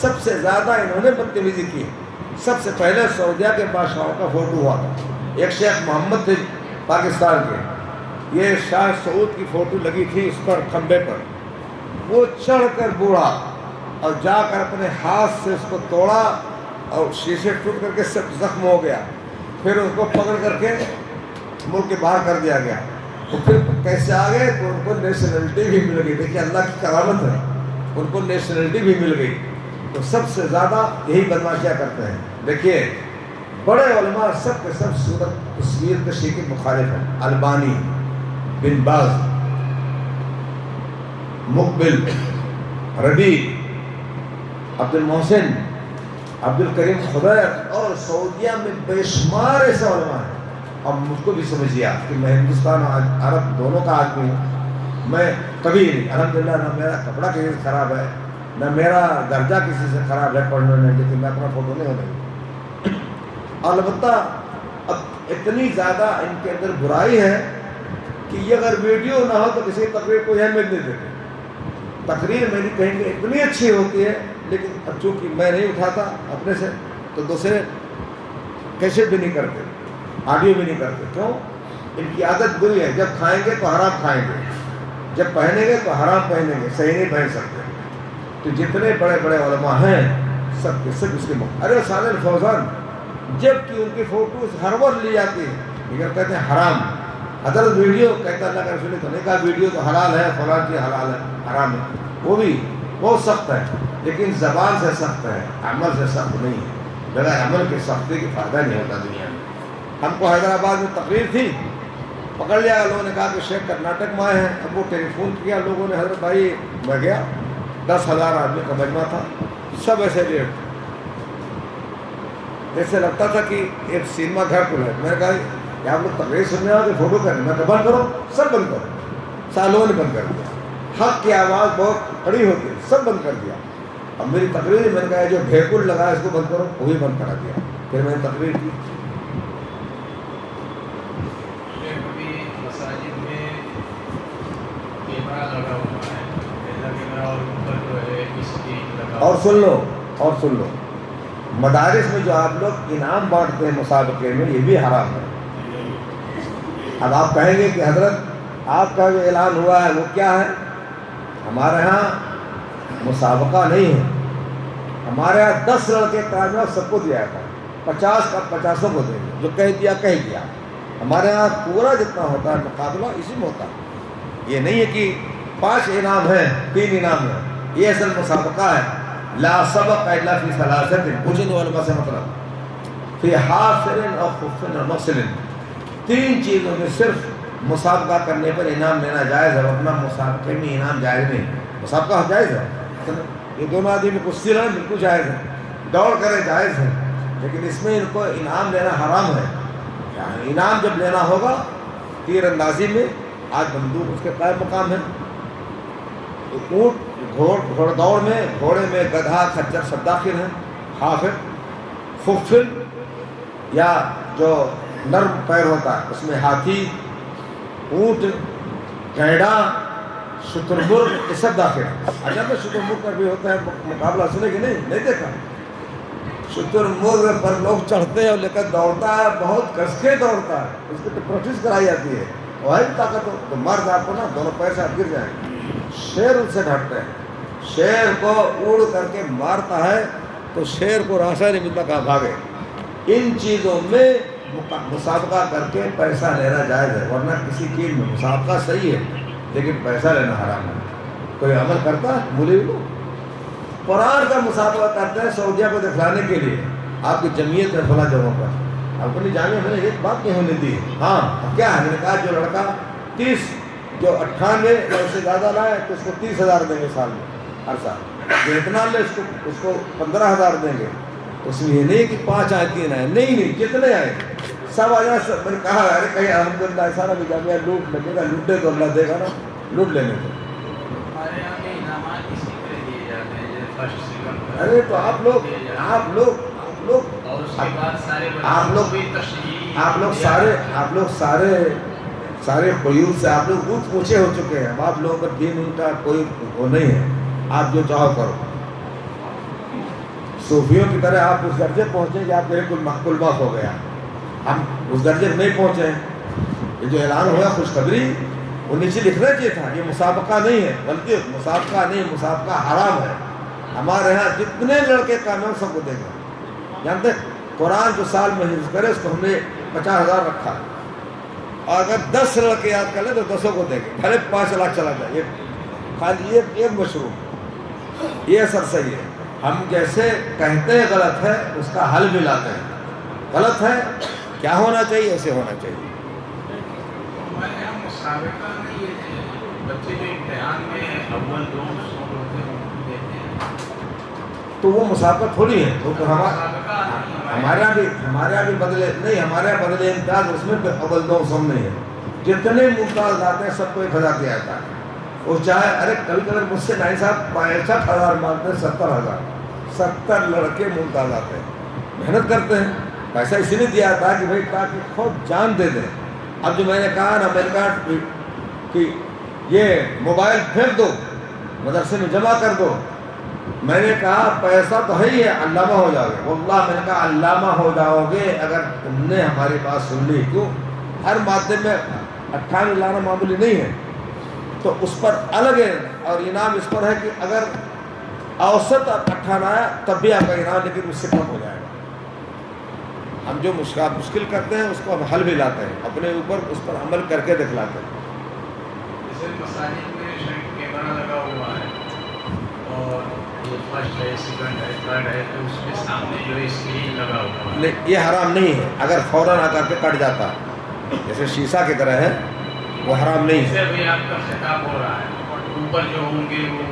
سب سے زیادہ انہوں نے بدتمیزی کی. سب سے پہلے سعودیہ کے بادشاہوں کا فوٹو ہوا تھا. ایک شیخ محمد تھے پاکستان کے, یہ شاہ سعود کی فوٹو لگی تھی اس پر کھمبے پر. وہ چڑھ کر بوڑھا اور جا کر اپنے ہاتھ سے اس کو توڑا اور شیشے ٹوٹ کر کے سب زخم ہو گیا. پھر اس کو پکڑ کر کے ملک کے باہر کر دیا گیا. تو پھر کیسے آ گئے تو ان کو نیشنلٹی بھی مل گئی. دیکھیے اللہ کی کرامت ہے, ان کو نیشنلٹی بھی مل گئی. تو سب سے زیادہ یہی بدماشیاں کرتے ہیں. دیکھیے بڑے علماء سب کے سب صورت تصویر کشی کے مخالف ہیں. البانی, بن باز, مقبل, ربی, عبد المحسن, عبد الکریم خدیر, اور سعودیہ میں بے شمار ایسے علماء ہیں. اب مجھ کو بھی سمجھیے کہ میں ہندوستان اور عرب دونوں کا آدمی ہوں. میں کبھی الحمدللہ نہ میرا کپڑا کسی سے خراب ہے, نہ میرا درجہ کسی سے خراب ہے پڑھنے میں, لیکن میں اپنا فوٹو نہیں ہوتا. البتہ اب اتنی زیادہ ان کے اندر برائی ہے کہ یہ اگر ویڈیو نہ ہو تو کسی تقریر کو اہمیت نہیں دیتے. تقریر میری کہیں گے اتنی اچھی ہوتی ہے, لیکن اب چونکہ میں نہیں اٹھاتا اپنے سے تو دوسرے کیسٹ بھی نہیں کرتے, آڈیو بھی نہیں کرتے. کیوں؟ ان کی عادت بری ہے. جب کھائیں گے تو حرام کھائیں گے, جب پہنیں گے تو حرام پہنیں گے, صحیح نہیں پہن سکتے. تو جتنے بڑے بڑے علماء ہیں سب کے سب اس کے ارے صالح الفوزان جب کہ ان کی فوٹوز ہر وقت لی جاتی ہے, لیکن کہتے ہیں حرام. حضرت ویڈیو کہتا اللہ کا رسول نے تو نہیں کہا ویڈیو تو حلال ہے, فلاں چیز حلال ہے, حرام ہے. وہ بھی بہت سخت ہے, لیکن زبان سے سخت ہے, عمل سے سخت نہیں ہے. بغیر عمل کی سختی کی فائدہ نہیں ہوتا دنیا میں. ہم کو حیدرآباد میں تقریر تھی, پکڑ لیا لوگوں نے, کہا کہ شیخ کرناٹک میں آئے ہیں. اب وہ ٹیلی فون کیا لوگوں نے, حضرت بھائی میں گیا, 10,000 آدمی کا مجمع تھا, سب ایسے ریٹ, جیسے لگتا تھا کہ ایک سینما گھر کو ہے. میں نے کہا کہ آپ لوگ تقریر سننے آؤ کہ فوٹو کرنے؟ میں کہا بند کرو, سب بند کرو. سالوں نے بند کر دیا. حق کی آواز بہت کڑی ہوتی ہے, سب بند کر دیا. اب میری تقریر میں نے کہا جو بھیکل لگا اس کو بند کرو, وہ بھی بند کرا دیا. پھر میں نے تقریر کی. مساجد میں کیمرہ لگا ہوا ہے, کیمرہ اور اوپر جو ہے اسکرین لگا. اور سن لو مدارس میں جو آپ لوگ انعام بانٹتے ہیں مسابقے میں, یہ بھی حرام ہے. اب آپ کہیں گے کہ حضرت آپ کا جو اعلان ہوا ہے وہ کیا ہے؟ ہمارے ہاں مسابقہ نہیں ہے. ہمارے ہاں 10 لڑکے کامیاب سب کو دیا تھا, 50 کا 50 کو دیں گے, جو کہہ دیا. ہمارے ہاں پورا جتنا ہوتا ہے مقابلہ اسی میں ہوتا ہے. یہ نہیں ہے کہ 5 انعام ہیں 3 انعام ہیں, یہ اصل مسابقہ ہے. لا سبق الا فی ثلاثۃ, پوچھیں تو علماء سے مطلب فی حافر اور خف اور مغسل, 3 چیزوں میں صرف مسابقہ کرنے پر انعام لینا جائز ہے, ورنہ مسابقے میں انعام جائز نہیں. مسابقہ جائز ہے, یہ دونوں آدمی میں کشتی لڑیں بالکل جائز ہے, دوڑ کریں جائز ہے, لیکن اس میں ان کو انعام لینا حرام ہے. یعنی انعام جب لینا ہوگا تیر اندازی میں, آج بندوق اس کے قائم مقام ہے. اونٹ گھوڑ دوڑ میں, گھوڑے میں گدھا خچر سب داخل ہیں. حافر, خفل یا جو نرم پیر ہوتا ہے اس میں ہاتھی, اونٹ, گھیڑا, شترمرغ, یہ سب داخل ہیں. اچھا تو شترمرغ پر بھی ہوتا ہے مقابلہ, سنے کہ نہیں دیکھا؟ شترمرغ پر لوگ چڑھتے ہیں اور لے کر دوڑتا ہے, بہت کس کے دوڑتا ہے, اس کی تو پریکٹس کرائی جاتی ہے. وہ ہے طاقت ہو تو مرد آپ کو نا دونوں پیر سے آپ گر جائیں. شیر ان سے ڈھٹتے ہیں, شیر کو اڑ کر کے مارتا ہے تو شیر کو راستہ نہیں ملتا, کہاں بھاگے. ان چیزوں میں مسابقہ کر کے پیسہ لینا جائز ہے, ورنہ کسی چیز میں مسابقہ صحیح ہے لیکن پیسہ لینا حرام ہے. کوئی عمل کرتا ہے مولوی لوگ قرآن کا مسابقہ کرتے ہیں سعودیہ کو دکھلانے کے لیے, آپ کی جمعیت ہے فلاں جگہوں پر. اپنی جامعہ میں نے ایک بات نہیں ہونے دی. ہاں کیا ہے, میں نے کہا جو لڑکا 30 جو 98 یا اس سے زیادہ لائے تو اس کو 30,000 دیں گے سال میں, ہر سال. جو اتنا لے اس کو 15,000 دیں گے. اس میں یہ نہیں کہ 5 آئے 3 آئے, نہیں جتنے آئے سب آ جائے. میں نے کہا ارے کہیں الحمدللہ ایسا نہ بھی جامعہ لوٹ لگے گا, لوٹے تو اللہ دے گا نا, لوٹ لینے کو. ہمارے یہاں کے انعامات کسی طرح دیے جاتے ہیں, جیسے فرسٹ سیکنڈ. ارے تو آپ لوگ اور اس کے بعد سارے آپ لوگ سارے قیود سے آپ لوگ اونچ پوچھے ہو چکے ہیں. اب آپ لوگوں کا دین ان کا کوئی وہ نہیں ہے, آپ جو چاہو کرو. صوفیوں کی طرح آپ اس درجے پہنچے کہ آپ کے لیے کل معاف ہو گیا. ہم اس درجے میں نہیں پہنچے ہیں. یہ جو اعلان ہوا خوشخبری وہ نیچے لکھنا چاہیے تھا. یہ مسابقہ نہیں ہے، بلکہ مسابقہ نہیں، مسابقہ حرام ہے. ہمارے یہاں جتنے لڑکے کامیاب سب کو دے گا. جانتے قرآن جو سال میں حفظ کرے اس کو ہم نے 50,000 رکھا، اور اگر 10 لڑکے یاد کر لیں تو 10 کو دیں گے، بھلے 5 لاکھ چلا جائے. یہ خالی ایک مشروع، یہ اثر صحیح ہے. ہم جیسے کہتے ہیں غلط ہے، اس کا حل بھی لاتے ہیں. غلط ہے کیا ہونا چاہیے، ایسے ہونا چاہیے. ہمارے یہاں مسابقہ نہیں ہے. بچے جو امتحان میں اول دوم سول ہوتے ہیں وہ دیتے ہیں، تو وہ مسابقہ تھوڑی ہے. تو مسابقہ نہیں ہمارے یہاں بھی بدلے نہیں، ہمارے یہاں بدلے امتیاز اس میں اول دو سم نہیں ہے. جتنے ممتاز آتے ہیں سب کو 1,000 دیا جاتا ہے. وہ چاہے ارے کبھی مجھ سے نہیں صاحب 65,000 مانگتے ہیں، 70,000. 70 لڑکے ممتاز آتے ہیں، محنت کرتے ہیں. پیسہ اسی لیے دیا جاتا ہے کہ بھائی تاکہ خود جان دے دیں. اب جو میں نے کہا نا امریکہ کہ یہ موبائل پھینک دو، مدرسے میں جمع کر دو، میں نے کہا پیسہ تو ہے ہی ہے، علامہ ہو جاؤ گے. واللہ میں نے کہا علامہ ہو جاؤ گے اگر تم نے ہماری بات سن لی. کیوں؟ ہر مادے میں 98 لانا معمولی نہیں ہے، تو اس پر الگ ہے. اور انعام اس پر ہے کہ اگر اوسط 98 آیا تب بھی آپ کا انعام، لیکن اس سے کم ہو جائے گا. ہم جو مشکل کرتے ہیں اس کو ہم حل بھی لاتے ہیں، اپنے اوپر اس پر عمل کر کے دکھلاتے ہیں. جیسے مساجد میں کیمرہ لگا ہوا ہے اور یہ فرسٹ ہے، سیکنڈ ہے، تھرڈ ہے، تو اس میں سامنے جو اسکرین لگا ہوا ہے. یہ حرام نہیں ہے اگر فوراً آ کر کے کٹ جاتا ہے، جیسے شیشہ کی طرح ہے، وہ حرام نہیں ہے. جیسے ابھی آپ کا خطاب ہو رہا ہے، اوپر جو ہوں گے وہ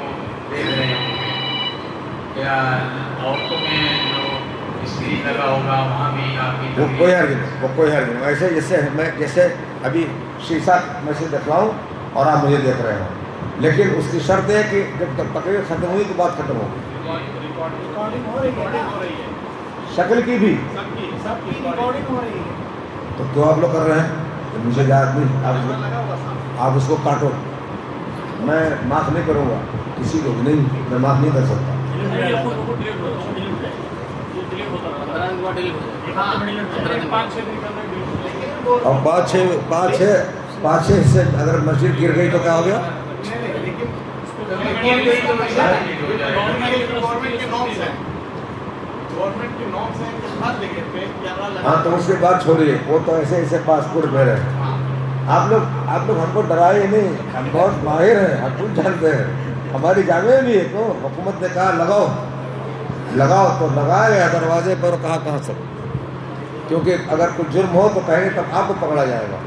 دیکھ رہے ہوں گے، یا عورتوں میں جو اسکرین لگا ہوگا وہاں بھی آپ کی وہ کوئی حرج نہیں، وہ کوئی حرج نہیں. ایسے جیسے ابھی شیشہ میں سے دکھلاؤں اور آپ مجھے دیکھ رہے ہوں، لیکن اس کی شرط ہے کہ جب تک تقریر ختم ہوئی تو بات ختم ہوگی. ریکارڈنگ ہو رہی ہے، شکل کی بھی سب کی ریکارڈنگ ہو رہی ہے. تو کیوں آپ لوگ کر رہے ہیں؟ مجھے یاد نہیں. آپ اس کو کاٹو، میں معاف نہیں کروں گا کسی کو بھی. نہیں، میں معاف نہیں کر سکتا. اور 5-6 حصے اگر مسجد گر گئی تو کیا ہو گیا؟ ہاں تو اس کے بعد چھوڑیے، وہ تو ایسے پاسپورٹ میں رہے. آپ لوگ ہم کو ڈرائے نہیں، ہم بہت ماہر ہیں، ہم کچھ جانتے ہیں. ہماری جامعہ بھی ہے، تو حکومت نے کہا لگاؤ تو لگایا گیا دروازے پر. کہاں سب، کیونکہ اگر کچھ جرم ہو تو کہیں گے تب آپ کو پکڑا جائے گا.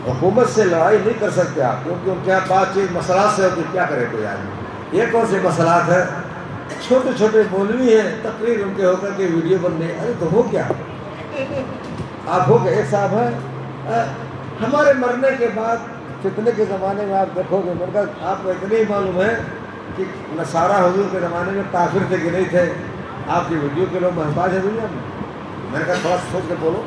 حکومت سے لڑائی نہیں کر سکتے آپ، کیونکہ کیا بات چیز مسئلات سے ہوتی، کیا کرے کوئی آدمی. یہ کون سے مسئلات ہیں؟ چھوٹے چھوٹے مولوی ہیں، تقریر ان کے ہو کر کے ویڈیو بن رہی. ارے تو ہو کیا آپ ہو گئے. ایک صاحب ہیں ہمارے مرنے کے بعد فتنے کے زمانے میں آپ دیکھو گے، میرے کہا آپ کو اتنے ہی معلوم ہے کہ نصارہ حضور کے زمانے میں کافر تھے کہ نہیں تھے، آپ کی ویڈیو کے لوگ محتاج ہے دنیا میں. میں نے کہا تھوڑا سوچ کے بولو.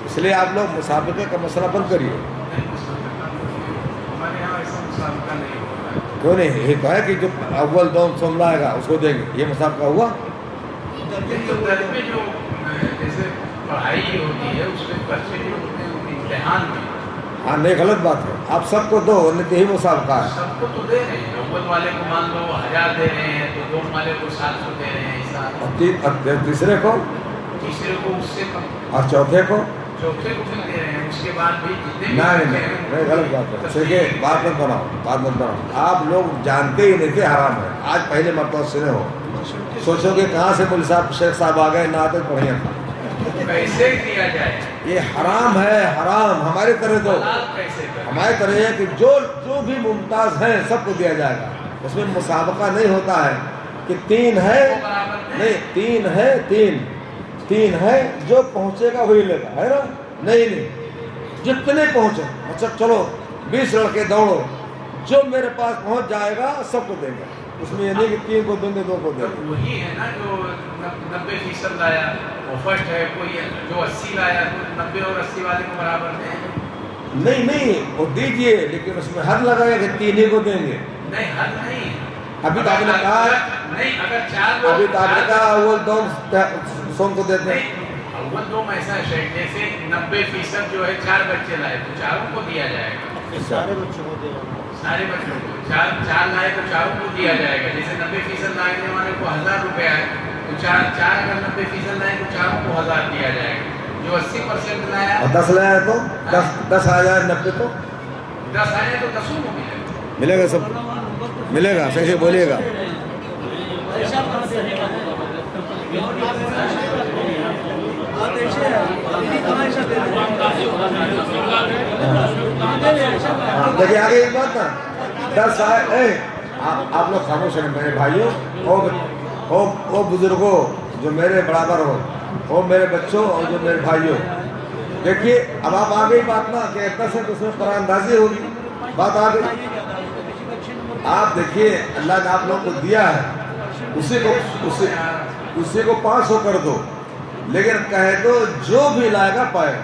اس لیے آپ لوگ مسابقے کا مسئلہ بند کریے. ہمارے یہاں ایسا مسابقہ نہیں ہوتا ہے. کیوں نہیں؟ یہ کہا ہے کہ جو اول دوم سم لائے گا اس کو دیں گے. یہ مسابقہ ہوا؟ میں جو جیسے پڑھائی ہوتی ہے اس میں بچے جو ہوتے ہیں امتحان میں. ہاں نہیں، غلط بات ہے. آپ سب کو دو، نہیں تو یہی مسابقہ ہے. سب کو تو دے رہے ہیں. اول والے کو مان لو 1000 دے رہے ہیں، تو دوم والے کو 700 دے رہے ہیں. ایسا اور تیسرے کو، تیسرے کو اس سے کم، اور چوتھے کو چوتھے کو بھی دے رہے ہیں. اس کے بعد بھی جتنے بھی نہیں، غلط بات ہے. دیکھیے بات مت بناؤ. آپ لوگ جانتے ہی نہیں تھے حرام ہے. آج پہلے مرتبہ سنے ہو، سوچو کہ کہاں سے مول صاحب شیخ صاحب آ گئے، نہ آتے پڑھیا تھا. کیسے کیا جائے؟ یہ حرام ہے، حرام. ہماری طرح تو کیسے کریں؟ ہماری طرح ہے کہ جو بھی ممتاز ہیں سب کو دیا جائے گا. اس میں مسابقہ نہیں ہوتا ہے کہ 3 ہے، نہیں 3 ہے، جو پہنچے گا وہی لے گا، ہے نا؟ نہیں، جتنے پہنچے. اچھا چلو 20 لڑکے دوڑو، جو میرے پاس پہنچ جائے گا سب کو دیں گے. اس میں یہ نہیں کہ 3 کو دیں گے 2 کو دیں گے. وہی ہے نا جو 90% لایا وہ فرسٹ ہے. کوئی جو 80 لایا تو 90 اور 80 والے کو برابر دیں. نہیں وہ دیجئے، لیکن اس میں حد لگائے کہ 3 ہی کو دیں گے. نہیں حد نہیں. ابھی تو آپ نے کہا نہیں، اگر 4 لوگ، ابھی تو آپ نے کہا اول 2 سوم کو دیتے ہیں. اول 2 میں ایسا ہے، جیسے 90% جو ہے 4 بچے لائے تو 4 کو دیا جائے گا. سارے بچوں کو دے گا. سارے بچوں کو 4 لائے تو 4 کو دیا جائے گا. جیسے 90% لانے والے کو 1000 روپے آئے تو 4 اگر 90% لائے تو 4 کو 1000 دیا جائے گا. جو 80% لایا اور 10 لایا تو 10 آ جائے 90 تو 10 آئے تو 10 کو ملے گا. سب ملے گا. صحیح سے بولیے گا. دیکھیے آگے ایک بات نا، 10 آئے. آپ لوگ خاموش ہیں میرے بھائیوں، او بزرگوں جو میرے برابر ہو، او میرے بچوں اور جو میرے بھائیوں. دیکھیے اب آپ آگے بات نا کہ 10 ہے تو اس میں قرآن اندازی ہوگی. بات آ گئی. آپ دیکھیے اللہ نے آپ لوگوں کو دیا ہے، اسی کو 500 کر دو، لیکن کہہ دو جو بھی لائے گا پائے گا.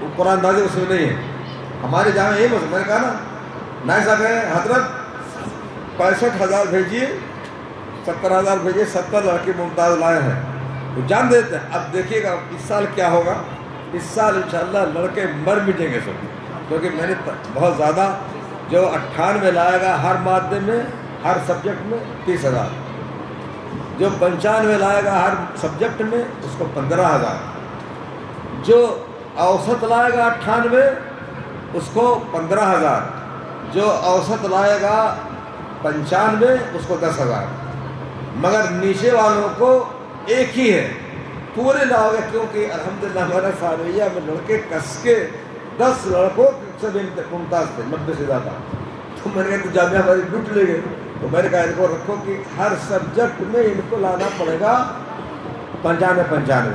وہ قرآن اندازی اس میں نہیں ہے. ہمارے جہاں یہ میں نے کہا نا، نائب صاحب ہے حضرت 65,000 بھیجیے، 70,000 بھیجیے، 70 لڑکے ممتاز لائے ہیں. وہ جان دیتے ہیں. اب دیکھیے گا اس سال کیا ہوگا. اس سال انشاءاللہ لڑکے مر مٹیں گے سب، کیونکہ میں نے بہت زیادہ جو 98 لائے گا ہر مادے میں، ہر سبجیکٹ میں 30,000، جو 95 لائے گا ہر سبجیکٹ میں اس کو 15,000، جو اوسط لائے گا 98 اس کو 15,000، جو اوسط لائے گا 95 اس کو 10,000. مگر نیچے والوں کو ایک ہی ہے، پورے لاؤ گے، کیونکہ الحمدللہ ہمارا ثانویہ میں لڑکے کس کے 10 لڑکوں سب ممتاز تھے، 90 سے زیادہ. تو میں نے کہا تو جامعہ ہماری لوٹ لے گئے. تو میں نے کہا ان کو رکھو کہ ہر سبجیکٹ میں ان کو لانا پڑے گا 95،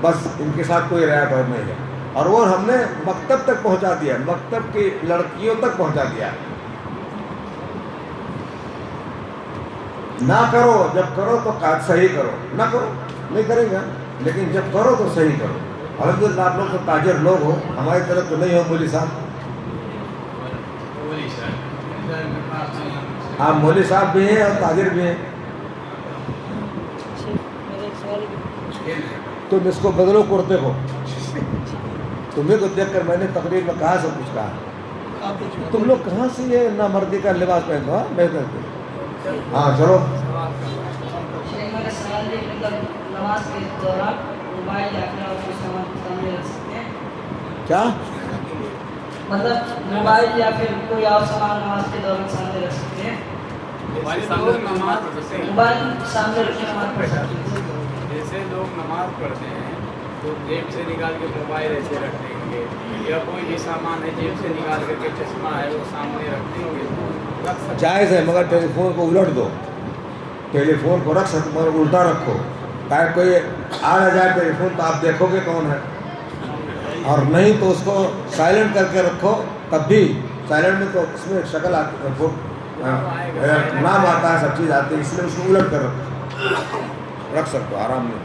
بس ان کے ساتھ کوئی رعایت اور نہیں ہے. اور وہ ہم نے مکتب تک پہنچا دیا، مکتب کی لڑکیوں تک پہنچا دیا. نہ کرو، جب کرو تو صحیح کرو، نہ کرو نہیں کریں گے، لیکن جب کرو تو صحیح کرو. الحمدللہ آپ لوگ تو تاجر لوگ ہو، ہماری طرف تو نہیں ہو مولوی صاحب. آپ مولوی صاحب بھی ہیں اور تاجر بھی ہیں. تم اس کو بدلو کرتے ہو. تمہیں کو دیکھ کر میں نے تقریر میں کہا سب کچھ کہا. تم لوگ کہاں سے یہ نامردی کا لباس پہنتے ہو؟ میں کہتے ہاں چلو. نماز کے دوران موبائل یا پھر اور سامان سامنے رکھ سکتے ہیں؟ کیا مطلب موبائل یا پھر کوئی اور سامان نماز کے دوران سامنے رکھ سکتے ہیں؟ موبائل سامنے رکھ کے نماز پڑھ سکتے ہیں. جیسے لوگ نماز پڑھتے ہیں تو جیب سے نکال کے موبائل ایسے رکھ دیں گے، یا کوئی بھی سامان ہے جیب سے نکال کر کے چشمہ ہے وہ سامنے رکھ دیں گے. جائز ہے، مگر ٹیلی فون کو الٹ دو. ٹیلی فون کو رکھ سکتے مگر الٹا رکھو، تاکہ کوئی آ جائے ٹیلی فون تو آپ دیکھو گے کون ہے. اور نہیں تو اس کو سائلنٹ کر کے رکھو. تب بھی سائلنٹ میں تو اس میں شکل آتی ہے، نام آتا ہے، سب چیز آتی ہے، اس لیے اس کو الٹ کر رکھ سکتے ہو آرام میں.